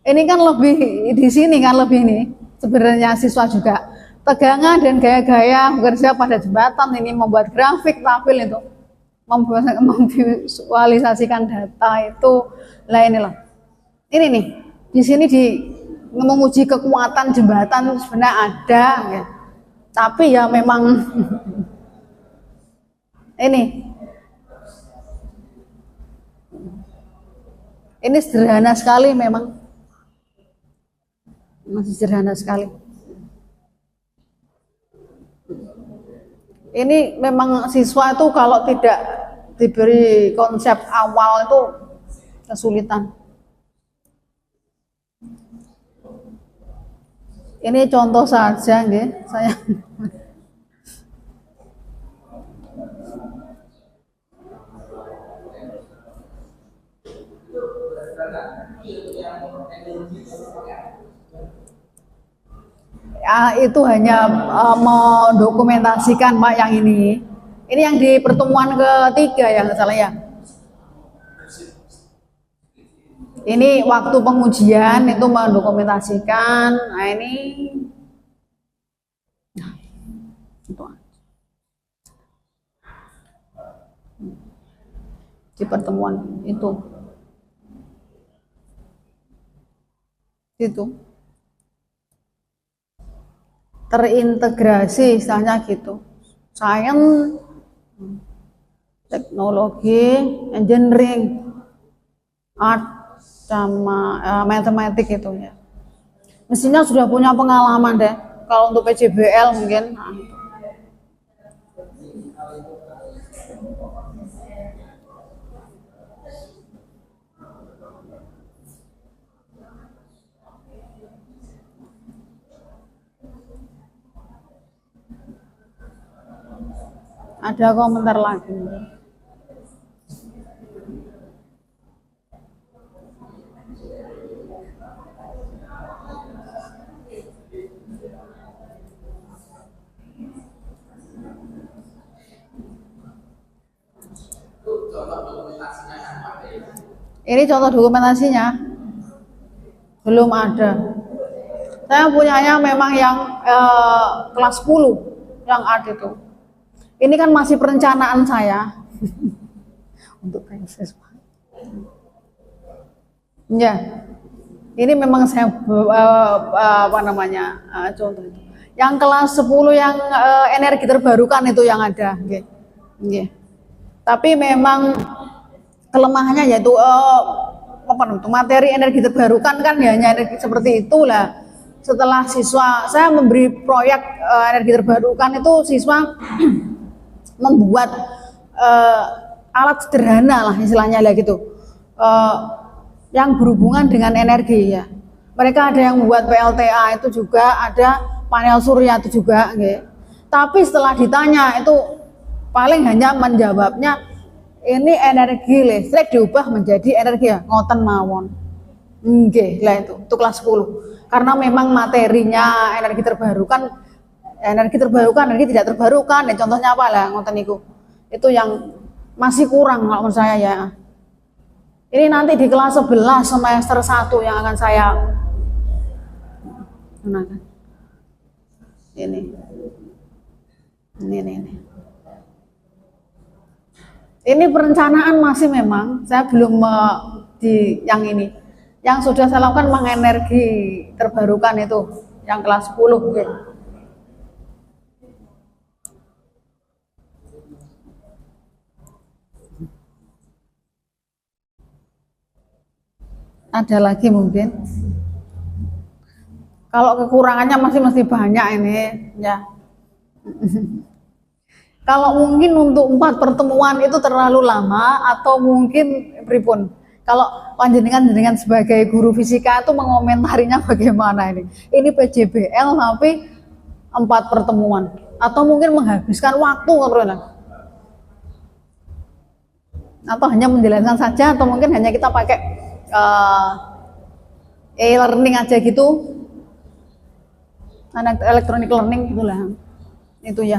Ini kan lebih di sini kan lebih nih sebenarnya siswa juga tegangan dan gaya-gaya bekerja pada jembatan ini membuat grafik tampil itu memvisualisasikan data itu lah inilah ini nih di sini menguji kekuatan jembatan sebenarnya ada ya. Tapi ya memang ini sederhana sekali memang. Masih sederhana sekali. Ini memang siswa itu kalau tidak diberi konsep awal itu kesulitan. Ini contoh saja nggih, saya. Ya, itu hanya mendokumentasikan Pak yang ini. Ini yang di pertemuan ketiga yang salah ya. Ini waktu pengujian itu mendokumentasikan. Nah ini, nah, itu di pertemuan itu terintegrasi istilahnya gitu. Sains, teknologi, engineering, art, sama matematik itu ya. Mestinya sudah punya pengalaman deh. Kalau untuk PJBL mungkin. Nah, itu. Ada komentar lagi. Ini contoh dokumentasinya belum ada. Saya punyanya memang yang kelas 10 yang art itu. Ini kan masih perencanaan saya untuk tesis. Ya, ini memang saya contoh itu. Yang kelas 10 yang energi terbarukan itu yang ada. Okay. Tapi memang kelemahannya yaitu materi energi terbarukan kan hanya energi seperti itulah. Setelah siswa saya memberi proyek energi terbarukan itu siswa membuat alat sederhana lah istilahnya lah gitu yang berhubungan dengan energi ya. Mereka ada yang membuat PLTA itu juga, ada panel surya itu juga gitu. Tapi setelah ditanya itu paling hanya menjawabnya ini energi listrik diubah menjadi energi ya ngoten mawon. Nggih, lah itu kelas 10. Karena memang materinya energi terbarukan, energi tidak terbarukan. Ya, contohnya apa lah ngoten niku. Itu yang masih kurang kalau menurut saya ya. Ini nanti di kelas 11 semester 1 yang akan saya gunakan. Ini. Ini perencanaan masih memang, saya belum di yang ini. Yang sudah saya lakukan memang energi terbarukan itu, yang kelas 10 gitu. Ada lagi mungkin. Kalau kekurangannya masih banyak ini, ya. Kalau mungkin untuk 4 pertemuan itu terlalu lama atau mungkin pripun. Kalau panjenengan sebagai guru fisika itu mengomentarinya bagaimana ini? Ini PJBL tapi 4 pertemuan atau mungkin menghabiskan waktu atau hanya menjelaskan saja atau mungkin hanya kita pakai e-learning aja gitu, electronic learning gitulah. Itu ya.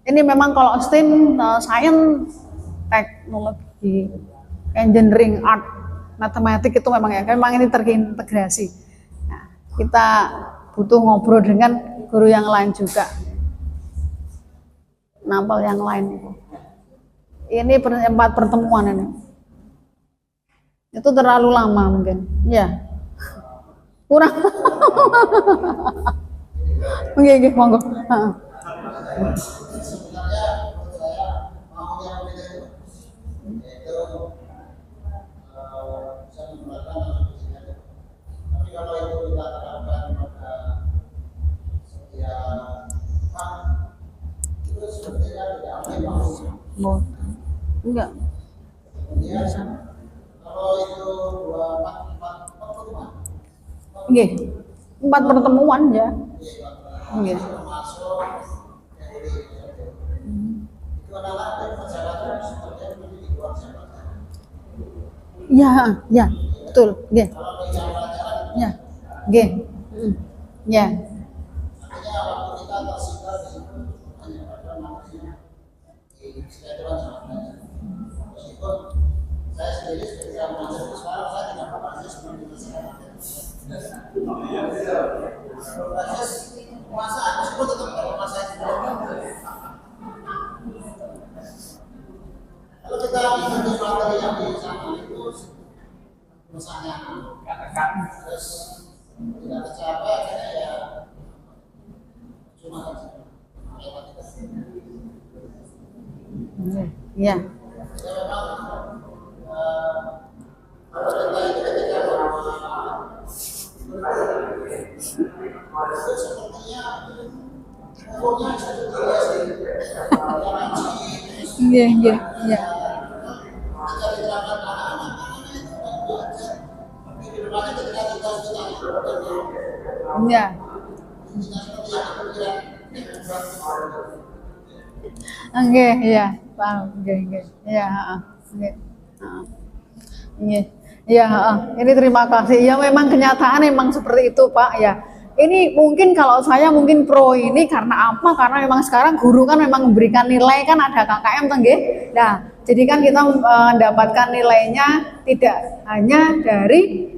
Ini memang kalau STEM, sains, teknologi, engineering, art, matematik itu memang ya, memang ini terintegrasi. Nah, kita butuh ngobrol dengan guru yang lain juga, nampal yang lain. Ini 4 pertemuan ini. Itu terlalu lama mungkin, ya. Kurang. Oke, monggo. Sebenarnya menurut saya mau yang beda itu, yaitu bisa menggunakan itu. Tapi kalau itu kita terapkan pada setiap itu sepertinya tidak apa Enggak. Kemudian kalau itu 4 pertemuan. Nggih. 4 pertemuan ya. Nggih. Itu adalah perjalanan seperti yang di luar sana. Ya, betul. Nggih. Ya. Nggih. Ya. Artinya waktu kita tersinggal di situ hanya pada manusia di kesejahteraan sama. Meskipun saya sendiri sebagai mahasiswa sekarang saya tidak pernah Masa aku sebut tetap kalau masa itu. Kalau kita mengikuti materi yang di sana itu misalnya terus tidak tercapai akhirnya ya cuma saja. Ya. Ya memang pemerintah itu ketika itu sepertinya umurnya sudah Iya, iya, iya. Ya. Oke, ya, paham. Oke, oke. Ya, oke. Iya. Ya, ini terima kasih. Ya memang kenyataan memang seperti itu, Pak, ya. Ini mungkin kalau saya mungkin pro ini karena apa? Karena memang sekarang guru kan memang memberikan nilai kan ada KKM tenggih. Nah, jadi kan kita mendapatkan nilainya tidak hanya dari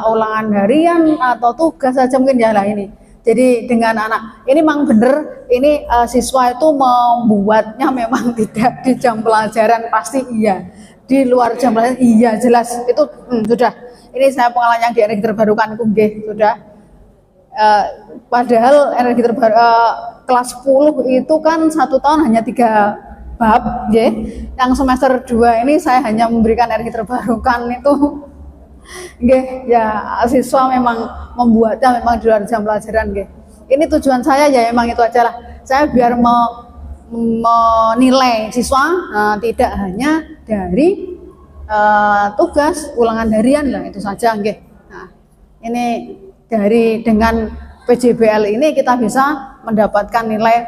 ulangan harian atau tugas saja mungkin ya lah ini. Jadi dengan anak ini memang benar ini siswa itu membuatnya memang tidak di jam pelajaran pasti iya. Di luar jam pelajaran iya jelas itu sudah. Ini saya pengalaman yang di energi terbarukan itu nggih sudah. Padahal energi terbaru kelas 10 itu kan 1 tahun hanya 3 bab ya. Yang semester 2 ini saya hanya memberikan energi terbarukan itu nggih ya siswa memang membuatnya memang di luar jam pelajaran nggih. Ini tujuan saya ya memang itu aja lah. Saya biar menilai siswa tidak hanya dari tugas ulangan harian lah itu saja nggih. Nah, ini dari dengan PJBL ini kita bisa mendapatkan nilai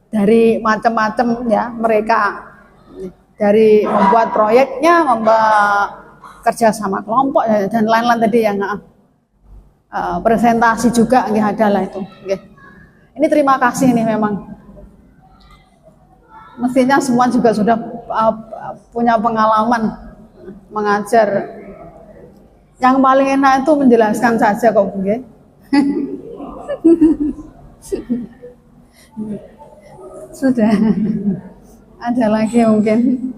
dari macam-macam ya mereka dari membuat proyeknya, kerja sama kelompok dan lain-lain tadi yang presentasi juga nggih ada lah itu. Nggih. Ini terima kasih nih memang. Mestinya semua juga sudah punya pengalaman mengajar. Yang paling enak itu menjelaskan saja kok, nggih. Sudah. Ada lagi mungkin.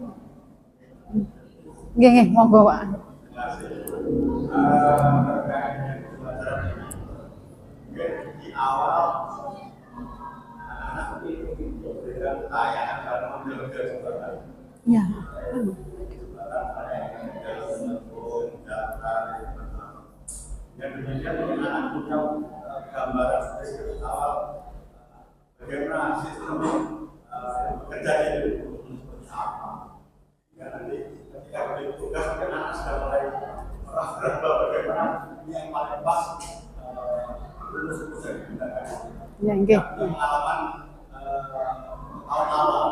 Nggih, monggo, Pak. Di awal anak-anak ini memberikan tayangan karena menjaga jembatan. Ya. Yang demikian anak punya gambaran seperti awal bagaimana sistem bekerja itu seperti apa. Ya nanti ketika beri tugas anak sudah mulai merasa bagaimana yang paling pas lulus dari tindakan. Ya, nggih. Pengalaman tahun-tahun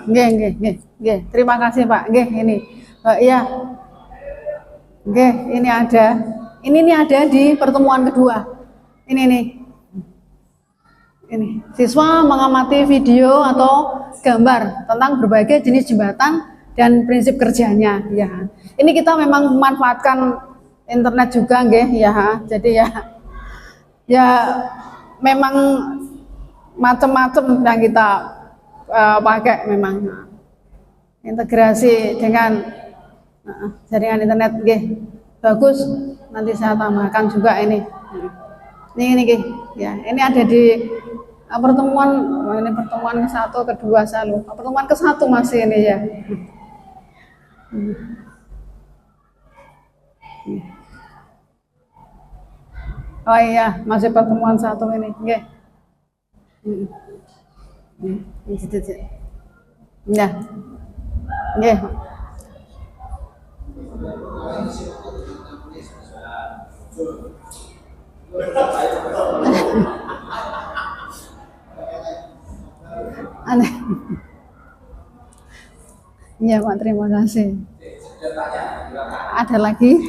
Nggih. Terima kasih, Pak. Nggih, ini. Iya. Nggih, ini ada. Ini ada di pertemuan kedua. Ini nih. Ini. Siswa mengamati video atau gambar tentang berbagai jenis jembatan dan prinsip kerjanya, ya. Ini kita memang memanfaatkan internet juga, nggih, ya. Jadi ya memang macam-macam yang kita pakai memang integrasi dengan jaringan internet nggih bagus. Nanti saya tambahkan juga ini nggih ya. Ini ada di pertemuan ini pertemuan ke-1 ke-2 saya lupa. Pertemuan ke-1 masih ini ya. Oh iya, masih pertemuan 1 ini nggih. Ya. Nggih. Aneh. Iya, Pak, terima kasih. Ada lagi?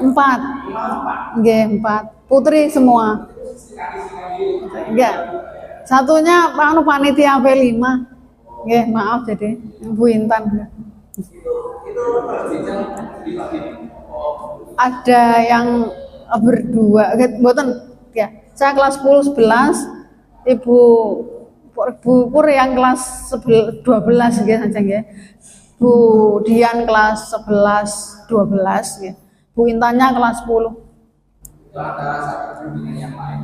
4. Nggih, 4. Putri semua. Enggak. Satunya panitia P5. Nggih, maaf jadi Bu Intan. Ada yang berdua, mboten ya. Saya kelas 10 11, Ibu Pur yang kelas 12 nggih saja nggih. Bu Dian kelas 11 12 nggih. Bu Intannya kelas 10. Itu ada satu bimbingan yang lain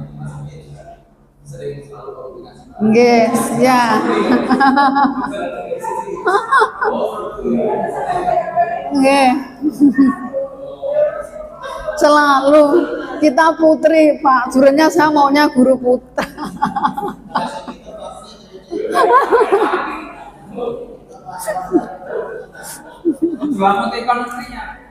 sering selalu komunikasi. Nggih, ya. Nggih. Selalu kita putri, Pak. Sebenarnya saya maunya guru putra. Jual ekonominya.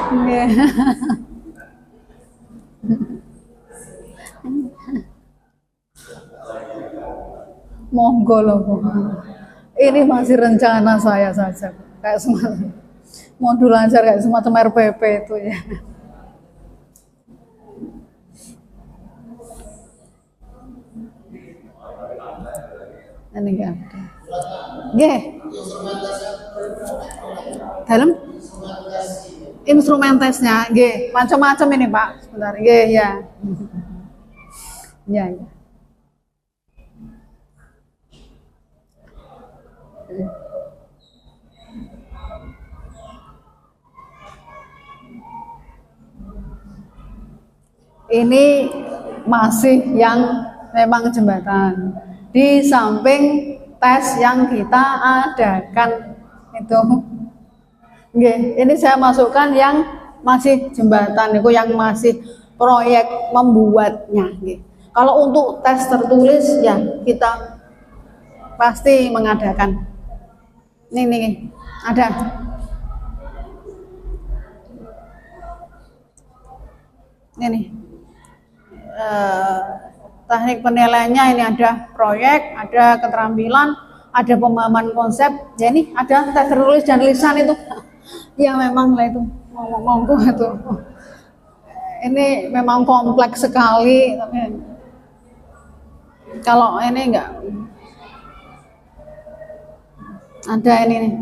Nggih. Monggo loh, Bu. Ini masih rencana saya saja, kayak semacam modul ajar kayak semacam RPP itu ya. Ini enggak ada. Nggih. Dalam instrumen tesnya, nggih, macam-macam ini Pak. Sebentar, nggih ya. Ya, ya. Ini masih yang memang jembatan. Di samping tes yang kita adakan itu. Nggih, ini saya masukkan yang masih jembatan itu, yang masih proyek membuatnya nggih. Kalau untuk tes tertulis ya kita pasti mengadakan. Nih, ada. Ini teknik penilaiannya ini ada proyek, ada keterampilan, ada pemahaman konsep. Ya ini ada tes tertulis dan lisan itu. Ya memang lah itu monggo itu. Ini memang kompleks sekali, tapi kalau ini enggak ada ini nih.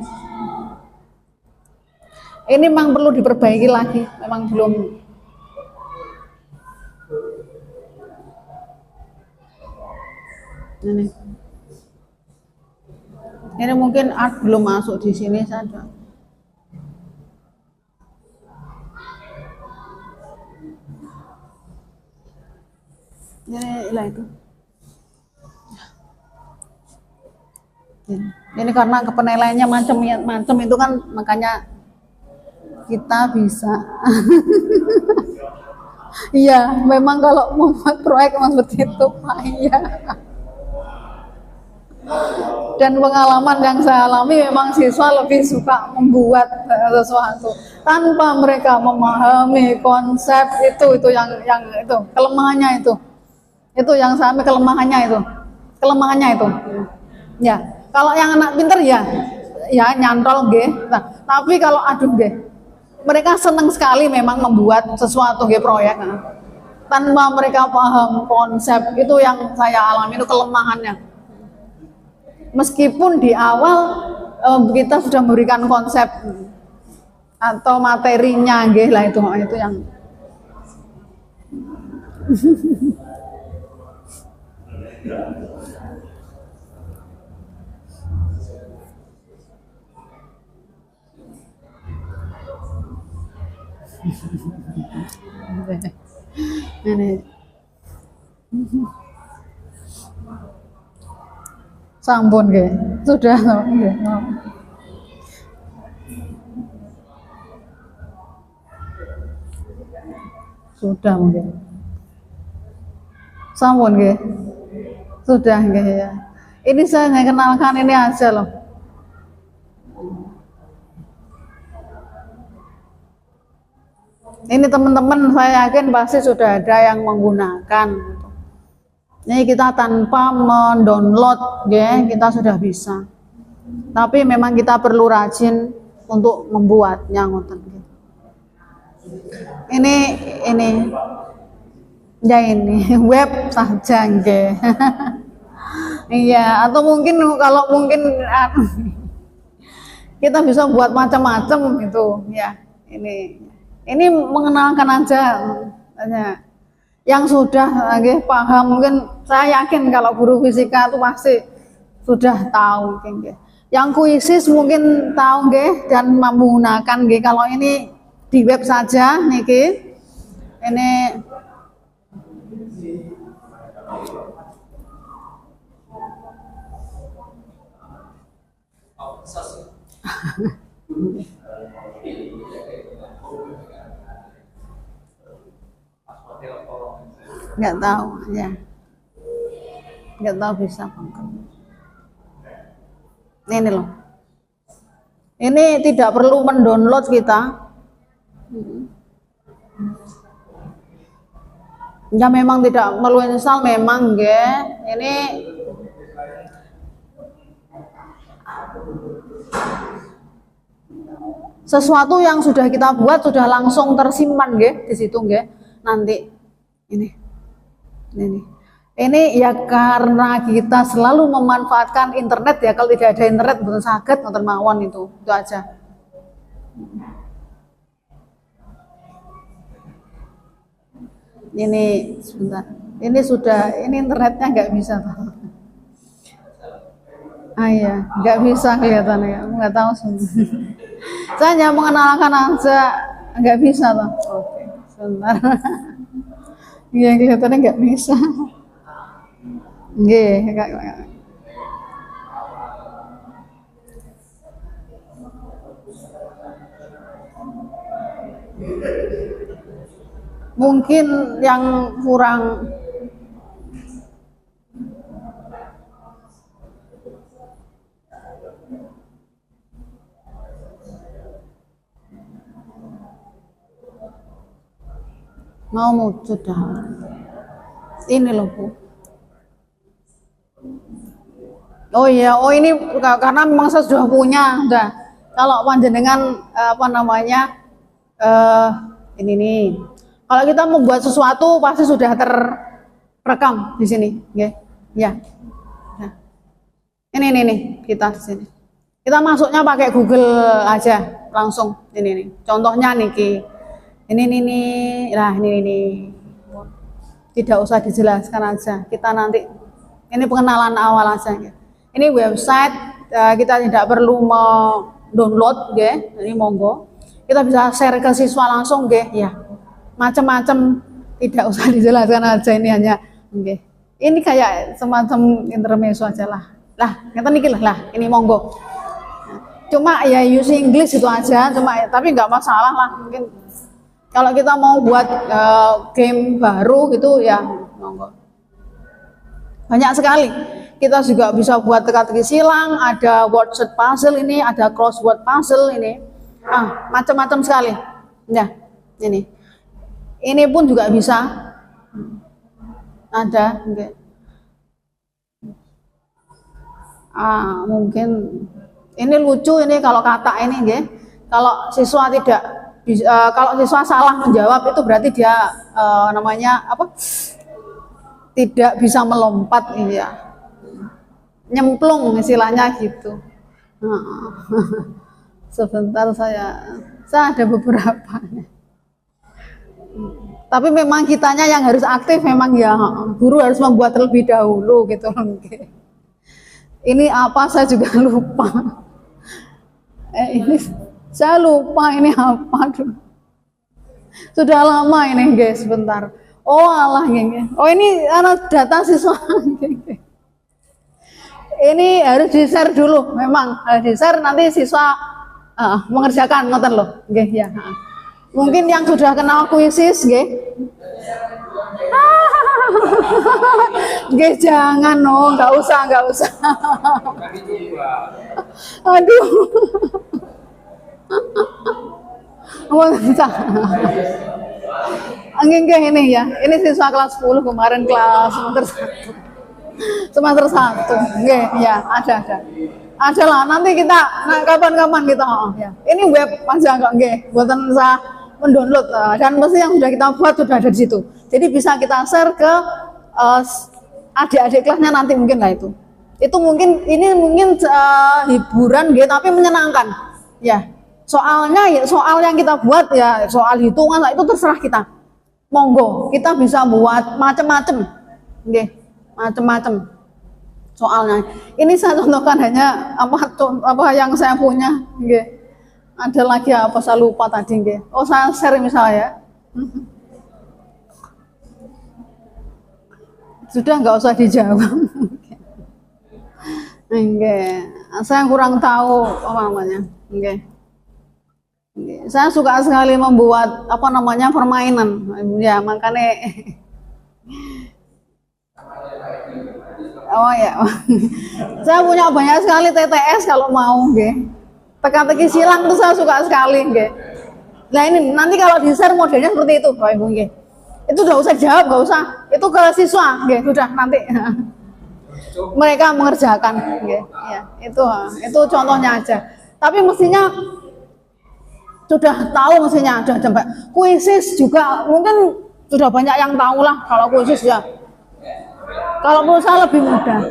Ini memang perlu diperbaiki lagi, memang belum. Ini mungkin art belum masuk di sini saja. Ini lah itu. Ini karena penilaiannya macam-macam itu kan, makanya kita bisa. Iya, memang kalau membuat proyek memang seperti itu, Pak. Iya. Dan pengalaman yang saya alami memang siswa lebih suka membuat sesuatu tanpa mereka memahami konsep itu yang itu kelemahannya itu yang sampai kelemahannya itu ya. Kalau yang anak pinter ya nyantol nggih. Nah, tapi kalau aduh nggih, mereka senang sekali memang membuat sesuatu nggih proyek. Nah, tanpa mereka paham konsep itu yang saya alami, itu kelemahannya. Meskipun di awal kita sudah memberikan konsep atau materinya nggih lah itu yang ini sampun nggih sudah nggih. Sudah mungkin sampun nggih sudah nggih ya. Ini saya hanya kenalkan ini aja loh. Ini teman-teman saya yakin pasti sudah ada yang menggunakan. Ini kita tanpa mendownload ya, kita sudah bisa. Tapi memang kita perlu rajin untuk membuatnya ngoten. Ini Ya ini web saja nggih. Iya, atau mungkin kalau mungkin kita bisa buat macam-macam gitu ya. Ini mengenalkan aja yang sudah paham. Mungkin saya yakin kalau guru fisika itu pasti sudah tahu nggih. Yang kuisis mungkin tahu nggih dan menggunakan nggih. Kalau ini di web saja niki. Ini nggak tahu ya, nggak tahu bisa apa. Ini loh, ini tidak perlu mendownload kita ya, memang tidak perlu install memang ya. Ini sesuatu yang sudah kita buat sudah langsung tersimpan nggih di situ nggih. Nanti ini ya karena kita selalu memanfaatkan internet ya. Kalau tidak ada internet betul saged ngoten mawon itu aja. Ini sebentar. Ini sudah internetnya nggak bisa. Ah iya, nggak bisa kelihatannya. Nggak tahu sebenarnya. Saya hanya mengenalkan aja, nggak bisa toh. Oke, sebentar. Iya kelihatannya nggak bisa. Nggih, mungkin yang kurang mau wujud dah. Ini loh Bu. Oh iya, oh ini karena memang saya sudah punya, udah. Kalau panjenengan apa namanya ini nih. Kalau kita membuat sesuatu pasti sudah terekam di sini, ya. Ya. Nah. Ini kita di sini. Kita masuknya pakai Google aja langsung. Ini nih. Contohnya nih. Ini. Nah, ini. Tidak usah dijelaskan aja. Kita nanti ini pengenalan awal aja ya. Ini website kita tidak perlu download ya. Ini monggo. Kita bisa share ke siswa langsung ya. Macam-macam tidak usah dijelaskan aja, ini hanya okay. Ini kayak semacam intermezzo aja lah. Ngeten niki lah, ini monggo. Cuma ya use English itu aja, tapi nggak masalah lah. Mungkin kalau kita mau buat game baru gitu ya monggo. Banyak sekali. Kita juga bisa buat teka-teki silang, ada word search puzzle ini, ada crossword puzzle ini. Macam-macam sekali. Ya, ini. Ini pun juga bisa. Ada, okay. Mungkin ini lucu ini kalau kata ini, okay. Kalau siswa tidak kalau siswa salah menjawab itu berarti dia namanya apa? Tidak bisa melompat ini ya. Nyemplung istilahnya gitu. Sebentar saya ada beberapa. Tapi memang kitanya yang harus aktif memang ya, guru harus membuat terlebih dahulu gitu. Ini apa saya juga lupa. Ini saya lupa ini apa dulu. Sudah lama ini guys, sebentar. Oh alah geng. Oh ini anak data siswa. Ini harus di-share dulu, memang harus di-share nanti siswa mengerjakan ngoten loh, nggih ya. Mungkin yang sudah kenal kuisis, nggih. Nggih jangan nggak usah. Aduh. Nggih ini ya. Ini siswa kelas 10 kemarin kelas semester 1. Nggih ya, ada. Ada lah, nanti kita kapan-kapan kita ya. Ini web aja enggak nggih, buatan saya mendownload dan pasti yang sudah kita buat sudah ada di situ. Jadi bisa kita share ke adik-adik kelasnya nanti mungkin lah itu. Itu mungkin ini mungkin hiburan gitu tapi menyenangkan. Ya. Soalnya ya soal yang kita buat ya soal hitungan lah, itu terserah kita. Monggo, kita bisa buat macam-macam. Nggih, macam-macam soalnya. Ini saya contohkan hanya apa yang saya punya, nggih. Ada lagi apa saya lupa tadi, nggih. Oh, saya share misalnya ya. Sudah nggak usah dijawab. Nggih. Saya kurang tahu apa namanya. Nggih. Saya suka sekali membuat apa namanya permainan, ya makanya. Oh ya, saya punya banyak sekali TTS kalau mau, teka-teki silang itu saya suka sekali, Nah ini nanti kalau di share modelnya seperti itu, Bapak Ibu, itu udah usah jawab, nggak usah, itu ke siswa, sudah nanti mereka mengerjakan, ya itu contohnya aja. Tapi mestinya sudah tahu mestinya sudah sampai kuisis juga mungkin sudah banyak yang tahu lah kalau kuisis ya. Kalau menurut saya lebih mudah.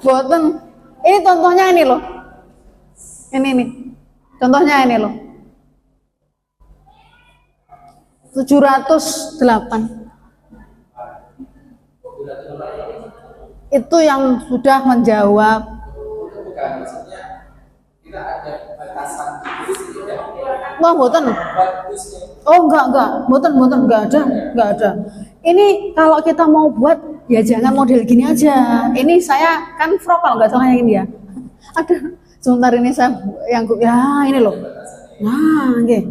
Boten. Ini contohnya ini loh. Ini nih. Contohnya ini loh. 708. Itu yang sudah menjawab. Wah, boten. Oh, enggak. Boten, enggak ada. Ini kalau kita mau buat ya jangan model gini aja. Ini saya kan frog kalau nggak salah yang ini ya. Ada sebentar ini saya yang ya ini loh. Nah, nggih.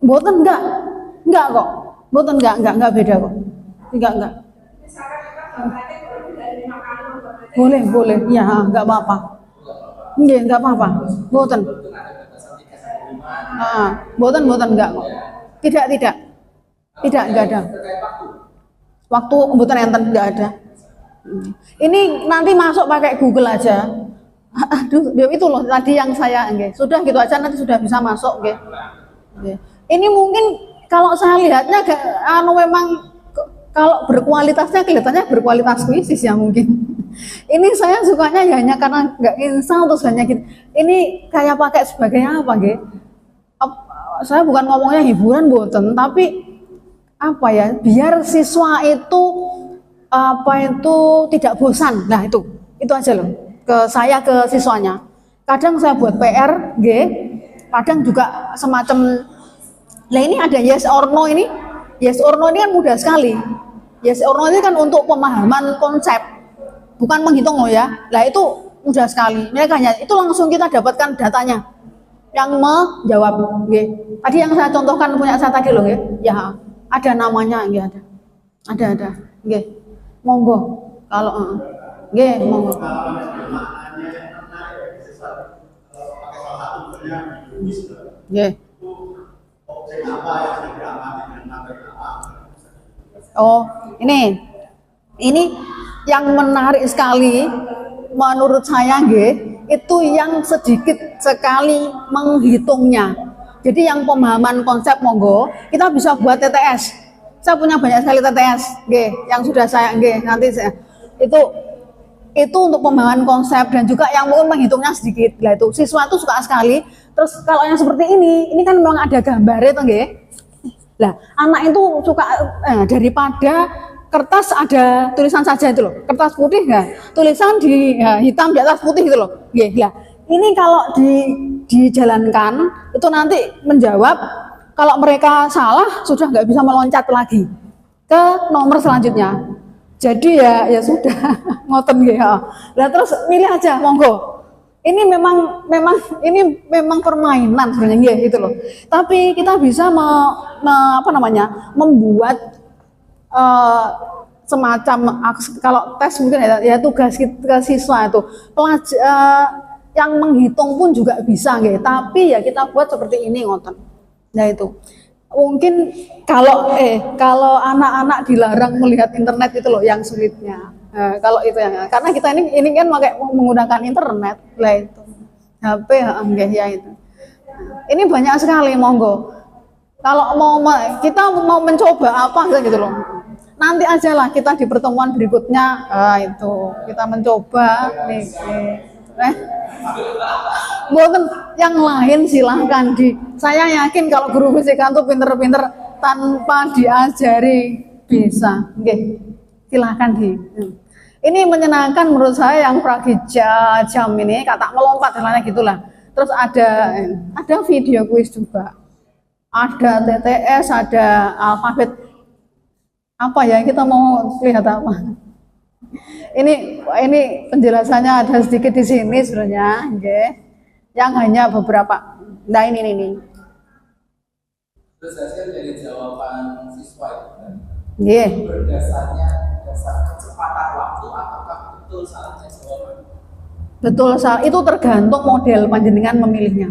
Boten enggak kok. Boten enggak beda kok. Enggak. Boleh. Ya, enggak apa-apa. Nggih, enggak apa-apa. Boten. Boten enggak kok. Tidak, enggak ada. Waktu kebutuhan enten enggak ada. Ini nanti masuk pakai Google aja. Aduh, itu loh tadi yang saya sudah gitu aja nanti sudah bisa masuk, Ini mungkin kalau saya lihatnya memang kalau berkualitasnya kelihatannya berkualitas kuisis ya mungkin. Ini saya sukanya ya hanya karena nggak insang terus hanya gitu. Ini kayak pakai sebagai apa, Saya bukan ngomongnya hiburan boten, tapi apa ya, biar siswa itu tidak bosan. Nah itu aja loh ke siswanya. Kadang saya buat PR, kadang juga semacam. Nah ini ada yes or no ini. Yes or no ini kan mudah sekali. Yes or no ini kan untuk pemahaman konsep, bukan menghitung loh ya. Nah itu mudah sekali. Mereka hanya itu langsung kita dapatkan datanya. Yang menjawab, Tadi yang saya contohkan punya saya tadi loh, Ya. Ada namanya, ada, monggo kalau, monggo. Oh, ini yang menarik sekali menurut saya, itu yang sedikit sekali menghitungnya. Jadi yang pemahaman konsep monggo, kita bisa buat TTS. Saya punya banyak sekali TTS, yang sudah saya nanti saya itu untuk pemahaman konsep dan juga yang mungkin menghitungnya sedikit. Lah itu siswa itu suka sekali. Terus kalau yang seperti ini kan memang ada gambarnya tuh, Lah, anak itu suka daripada kertas ada tulisan saja itu loh. Kertas putih tulisan di hitam di atas putih itu loh. Lah, ini kalau dijalankan itu nanti menjawab, kalau mereka salah sudah nggak bisa meloncat lagi ke nomor selanjutnya. Jadi ya sudah ngoten Lah terus milih aja monggo. Ini memang permainan sebenarnya gitu loh. Tapi kita bisa membuat semacam kalau tes mungkin ya tugas ke siswa itu yang menghitung pun juga bisa nggih, tapi ya kita buat seperti ini ngoten. Nah itu. Mungkin kalau anak-anak dilarang melihat internet itu loh yang sulitnya. Kalau itu yang karena kita ini kan menggunakan internet lah itu. HP nggih ya itu. Ini banyak sekali monggo. Kalau kita mau mencoba apa gitu loh. Nanti aja lah kita di pertemuan berikutnya itu kita mencoba nih. Mungkin yang lain silahkan saya yakin kalau guru fisika itu pinter-pinter tanpa diajari bisa. Oke, silahkan Ini menyenangkan menurut saya yang Pragija jam ini kata melompat istilahnya gitulah. Terus ada video kuis juga. Ada TTS, ada alfabet. Apa ya kita mau lihat apa? Ini penjelasannya ada sedikit di sini sebenarnya, okay. Yang hanya beberapa. Nah ini. Terus hasil dari jawaban siswa itu kan? Yeah. Berdasarkan kecepatan waktu apakah betul salahnya jawaban? Betul salah. Itu tergantung model panjenengan memilihnya.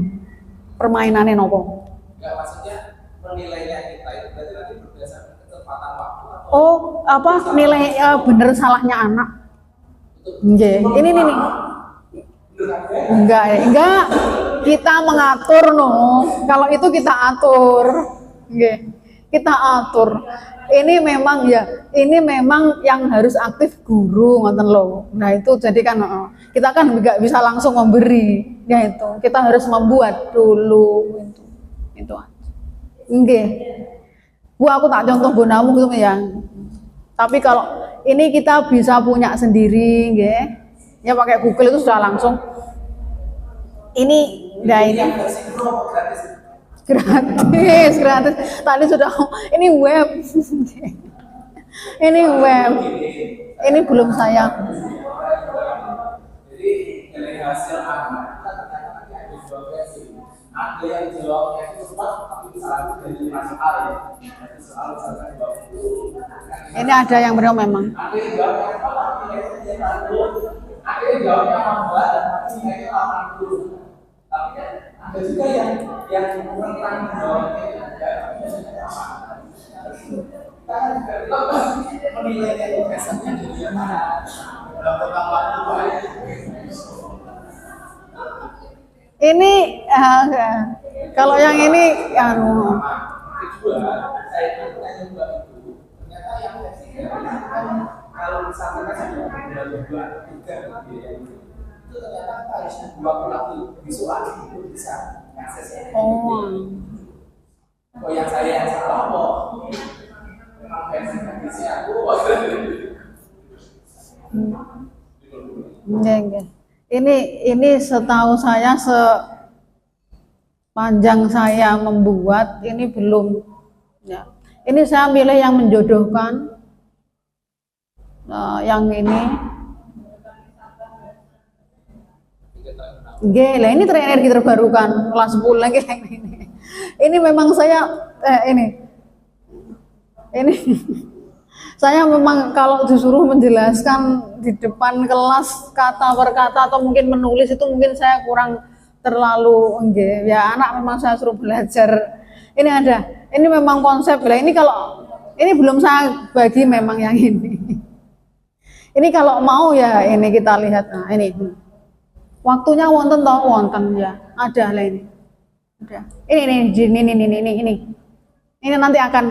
Permainannya nopo? Enggak, maksudnya penilainya kita itu berarti nanti berdasarkan kecepatan waktu. Oh, apa nilai bener salahnya anak? Nggih, ini nih. Enggak. Kita mengatur Kalau itu kita atur. Nggih. Kita atur. Ini memang yang harus aktif guru ngoten lho. Nah, itu jadi kan kita kan enggak bisa langsung memberi. Ya itu. Kita harus membuat dulu itu. Itu aja. Nggih. Bu aku tak contoh bonamu gitu ya. Tapi kalau ini kita bisa punya sendiri, nggih. Ya pakai Google itu sudah langsung. Ini gratis. Tadi sudah ini web. Ini web. Ini belum saya. Jadi dari hasil anak ada dua versi. Ada yang jawabnya itu cepat tapi kesalahan dari soal ya. Soal misalkan 20. Ini ada yang benar memang. Ada yang jawabnya cepat ada yang jawabnya lambat tapi nilainya 80. Tapi kan ada juga yang kurang jawabnya itu kita menilainya itu biasanya dari yang mana dalam tentang waktu baik. Ini kalau yang ini Kedua, saya tanya Mbak itu, ternyata yang kalau misalkan saya dua tiga itu ternyata harusnya dua pelaku visual itu bisa aksesnya. Oh yang saya yang salah kok. Memang versi aku. Enggak. Ini setahu saya sepanjang saya membuat ini belum ya. Ini saya pilih yang menjodohkan yang ini. Lah ini energi terbarukan kelas 10 lagi ini. Ini memang saya ini saya memang kalau disuruh menjelaskan di depan kelas kata per kata atau mungkin menulis itu mungkin saya kurang terlalu ya anak memang saya suruh belajar. Ini memang konsep lah. Ini kalau ini belum saya bagi memang yang ini. Ini kalau mau ya ini kita lihat. Nah, ini. Waktunya wonten ya. Ada lah ini. Ada. Ini. Ini nanti akan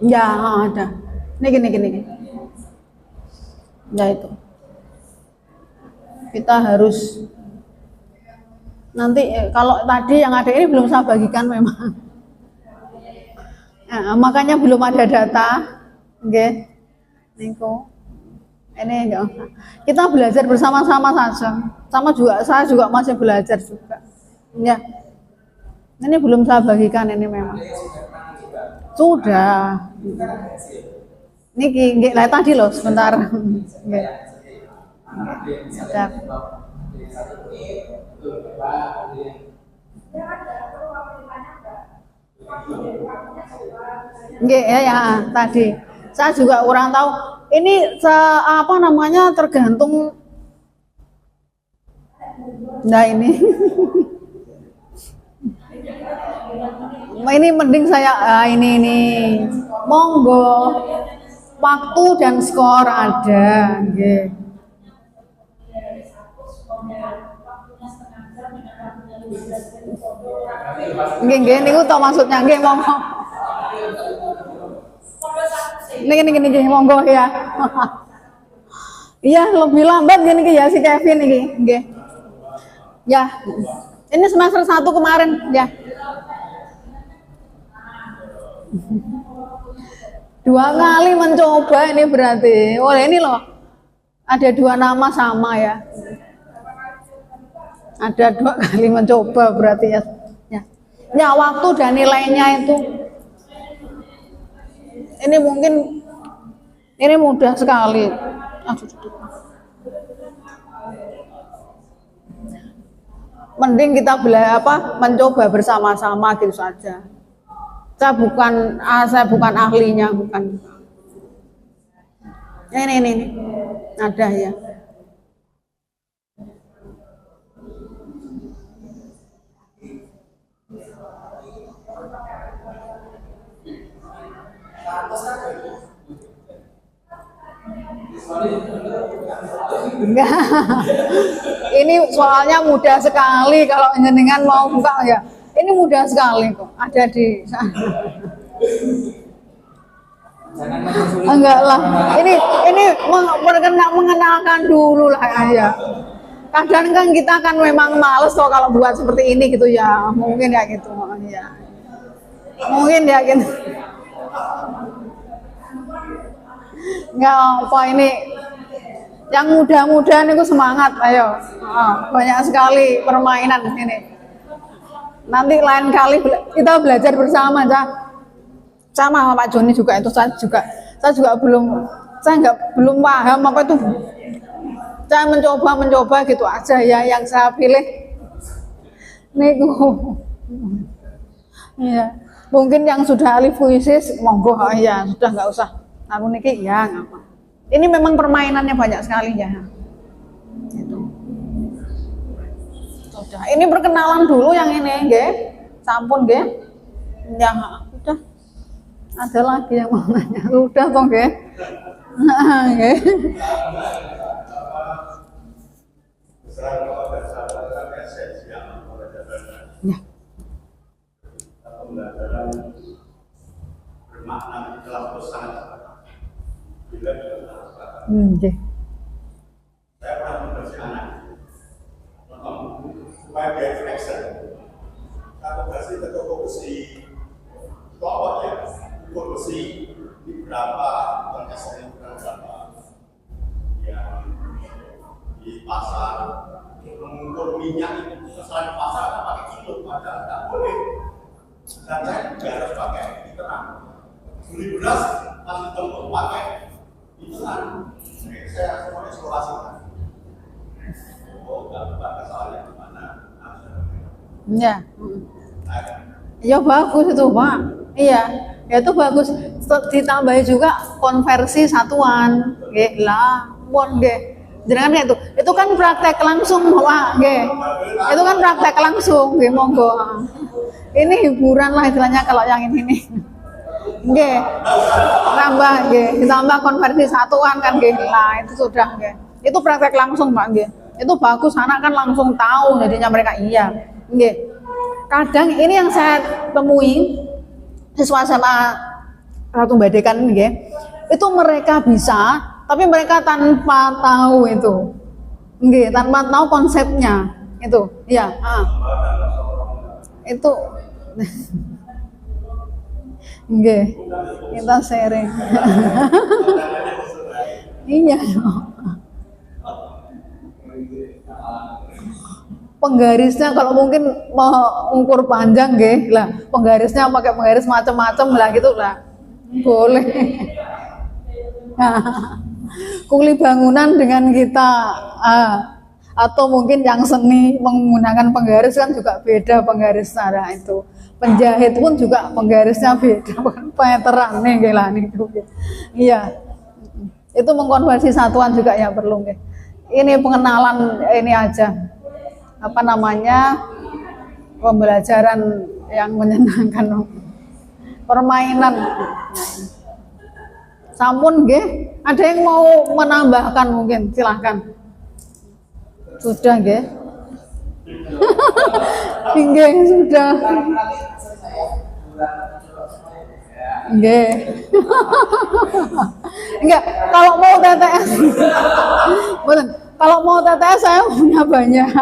ya ada. Ini gini. Ya itu. Kita harus nanti kalau tadi yang ada ini belum saya bagikan memang. Nah, makanya belum ada data. Oke. Niko. Ini enggak usah. Kita belajar bersama-sama saja. Saya juga masih belajar juga. Ya. Ini belum saya bagikan ini memang. Sudah. Niki lah tadi loh sebentar. Nggih. Nggih ya tadi. Saya juga kurang tahu. Ini tergantung Nah ini. Ini mending saya ini monggo waktu dan skor ada nggih. Nggih niku to maksudnya nggih monggo. Niki monggo ya. Iya lebih lambat gini ya si Kevin ini nggih. Ya. Ini semester 1 kemarin ya. 2 kali mencoba ini berarti. Oh ini loh. Ada 2 nama sama ya. Ada 2 kali mencoba berarti ya. Ya waktu dan nilainya itu. Ini mungkin ini mudah sekali. Mending kita mencoba bersama-sama gitu saja. Saya bukan ahlinya, bukan. Ini ada ya. Enggak. Ini soalnya mudah sekali kalau jenengan mau buka ya. Ini mudah sekali kok. Ada di sana. Enggak lah. Ini mengenalkan dulu lah ya. Kadang kan kita kan memang males kok kalau buat seperti ini gitu ya. Mungkin ya gitu ya. Mungkin ya gitu. Enggak apa ini yang mudah-mudahan itu semangat, ayo. Banyak sekali permainan ini. Nanti lain kali kita belajar bersama, sama Pak Joni juga itu saya juga belum paham apa itu. Saya mencoba gitu aja ya yang saya pilih. Niku. Iya. Mungkin yang sudah ahli puisis monggo ya sudah nggak usah. Aku niki ya ngapa. Ini memang permainannya banyak sekali ya. Itu. Sudah. Ini perkenalan dulu yang ini, nggih. Sampun nggih. Ya, udah. Ada lagi yang mau nanya. Udah toh nggih. Nggih. Ya. Bermakna di dalam pesan bila Nggih. saya pernah membaca anak nonton buku supaya dia refleksi. Satu versi ke toko besi, toko ya, toko besi di berapa organisasi berapa yang di pasar mengukur minyak itu selain pasar kan pakai kilo, padahal tidak boleh. Dan saya juga harus pakai di terang. Beli beras masih tempat pakai di terang. Saya semuanya eksplorasi. Oh, nggak kesalahannya di mana? Ya. Ya bagus itu Pak. Iya, ya itu bagus. Ditambahi juga konversi satuan. Nggih lah, pun nggih. Jangan itu kan praktek langsung Pak, nggih. Itu kan praktek langsung, nggih monggo. Ini hiburan lah istilahnya kalau yang ini. Nggih. Tambah nggih, ditambah konversi satuan kan nggih. Lah itu sudah nggih. Itu praktek langsung Pak nggih. Itu bagus, anak kan langsung tahu jadinya mereka iya. Nggih. Kadang ini yang saya temui siswa SMA Ratu Badekan nggih. Itu mereka bisa, tapi mereka tanpa tahu itu. Nggih, tanpa tahu konsepnya. Itu. Iya, Itu nggih. Kita sharing. Iya. Penggarisnya kalau mungkin mau ukur panjang nggih lah, penggarisnya pakai penggaris macam-macam lah gitu lah. Boleh. Kuli bangunan dengan kita atau mungkin yang seni menggunakan penggaris kan juga beda penggarisnya. Nah, itu penjahit pun juga penggarisnya beda, peteran nih nggih lah niku. Iya. Itu mengkonversi satuan juga ya perlu nggih. Ini pengenalan ini aja. apa namanya, pembelajaran yang menyenangkan, permainan. Sampun nggih, ada yang mau menambahkan mungkin, silahkan. Sudah nggih. Nggih, sudah. Nggih. Enggak, kalau mau TTS. Betul. Kalau mau TTS saya punya banyak.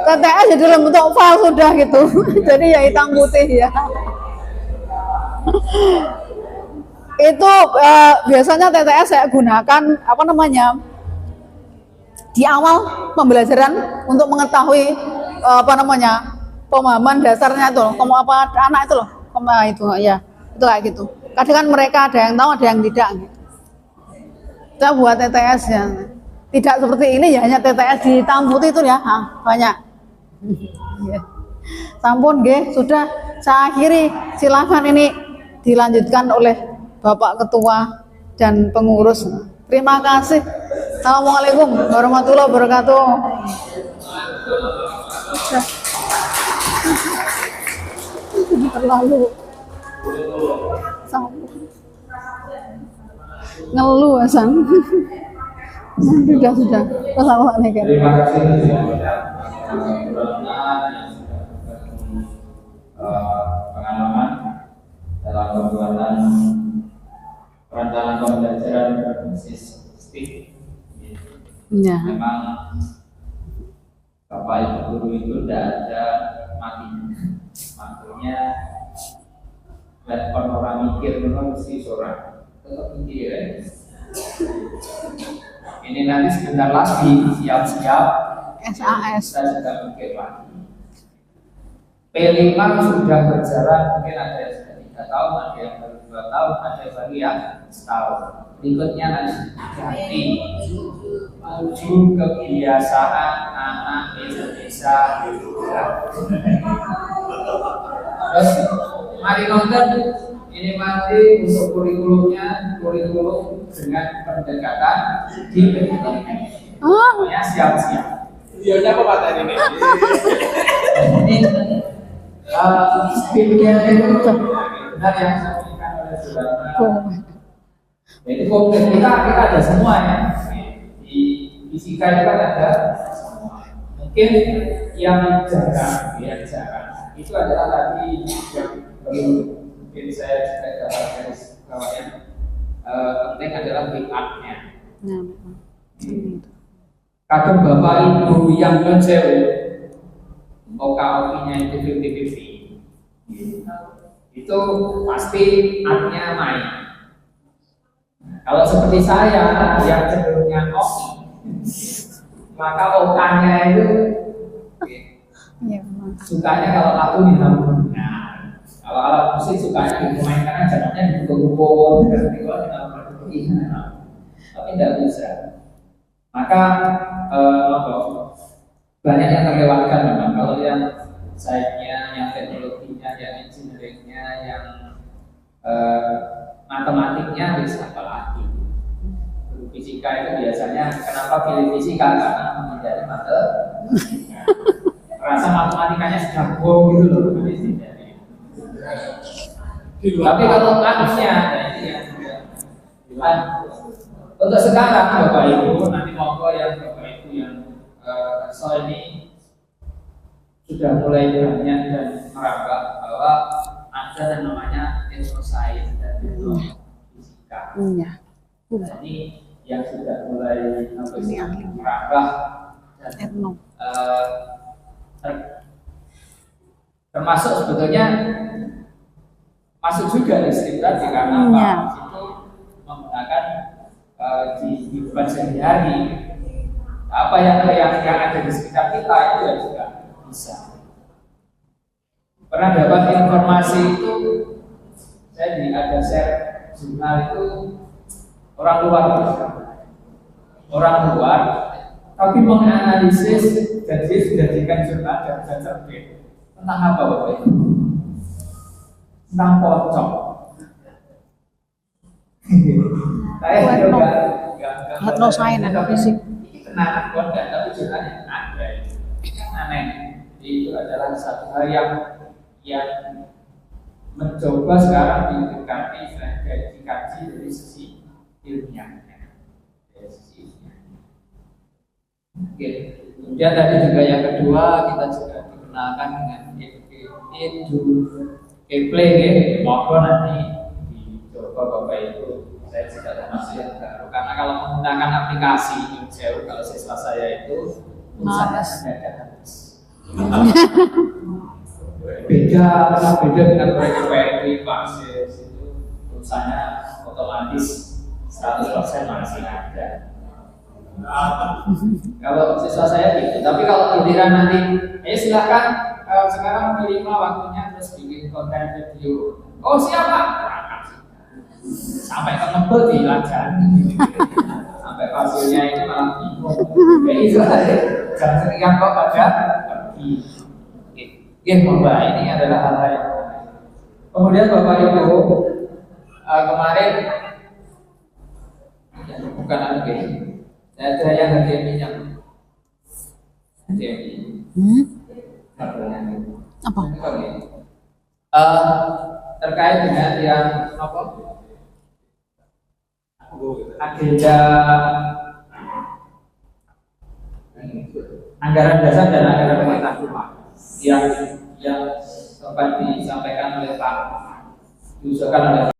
TTS jadi dalam bentuk file sudah gitu. Jadi ya hitam putih ya. Itu biasanya TTS saya gunakan apa namanya, di awal pembelajaran untuk mengetahui apa namanya, pemahaman dasarnya itu loh, kamu apa anak itu loh, itu ya, itu kayak gitu. Kadang kan mereka ada yang tahu, ada yang tidak. Kita buat TTS ya, tidak seperti ini ya, hanya TTS di hitam putih itu ya, banyak. Sampun nggih, sudah saya akhiri. Silakan ini dilanjutkan oleh Bapak Ketua dan pengurus. Terima kasih. Assalamualaikum warahmatullahi wabarakatuh. Terlalu ngeluh Hasan. Sudah. Assalamualaikum. Terima kasih pengalaman dalam pembuatan perancangan pembelajaran berbasis STIK. Ya. Memang Bapak Ibu guru itu tidak ada matinya. Makanya platform orang mikir memang mesti seorang tetap mikir ya. Ini nanti sebentar lagi siap-siap SAS. kita sudah mikir lagi. P5 sudah berjalan, mungkin ada yang sudah 3 tahun, ada yang baru 2 tahun, ada yang baru yang setahun. Berikutnya nanti ganti menuju kebiasaan anak Indonesia. Terus mari nonton ini mati untuk kurikulum dengan pendekatan di pendidikan. Ya siap-siap. Videonya apa Pak tadi ini? Speednya itu benar yang disampaikan oleh saudara. Jadi konkret kita ada semua ya. Di fisika itu kan ada semua. Mungkin yang jarang itu adalah tadi yang mungkin saya juga dapat garis bawahnya penting adalah backup-nya. Kadang Bapak Ibu yang kecil OKOP-nya itu 50-50, itu pasti artnya main. Kalau seperti saya yang cenderungnya OKI, maka OK-nya itu sukanya kalau aku dihambur. Nah, kalau alat musik sukanya dimainkan jangannya dipukul-pukul, tapi tidak bisa. Maka banyak yang terlewatkan memang. Kalau yang sainsnya, yang teknologinya, yang engineeringnya, yang matematiknya bisa apa lagi. Fisika itu biasanya kenapa pilih fisika, karena menghindari matematika. Rasa matematikanya sudah bohong gitu loh. Tapi kalau anusnya, ini yang untuk sekarang Bapak Ibu, nanti monggo yang Bapak Ibu yang soal ini sudah mulai banyak dan merambah bahwa ada yang namanya etnosains dan etnofisika. Ini yang sudah mulai merambah dan termasuk sebetulnya masuk juga di stream tadi karena Pak itu menggunakan di kehidupan sehari-hari. Apa yang ada di sekitar kita itu ya juga bisa. Pernah dapat informasi itu, saya ada share jurnal itu orang luar, tapi menganalisis dan dia sudah jadikan jurnal dan bisa terbit tentang apa Bapak Ibu? Tentang pocong. Saya juga nggak Etnosains atau fisik. Nah, tapi jurnalnya ada. aneh. Itu adalah satu hal yang mencoba sekarang didekati dan dikaji dari sisi ilmiah. Oke. Kemudian tadi juga yang kedua kita juga dikenalkan dengan Edu Keple ya. Mohon nanti dicoba Bapak Ibu. Saya tidak termasuk yang baru karena kalau menggunakan aplikasi jauh kalau siswa saya itu urusannya ada habis. Beda dengan proyek PRI Paksis itu urusannya otomatis 100% masih ada. Kalau siswa saya gitu, tapi kalau giliran nanti, silakan sekarang menerima waktunya terus bikin konten video. Oh siapa? Sampai ke ngebel dilajani, sampai hasilnya itu malah bingung. Kayak itu aja. Jangan sekian kok pada pergi. Bapak, ini adalah hal-hal yang menarik. Kemudian Bapak Ibu kemarin bukan lagi. Ada yang hadiah minyak. Hadiah Apa? Terkait dengan yang apa? Agenda anggaran dasar dan anggaran pemerintah yang sempat disampaikan oleh Pak, diusulkan oleh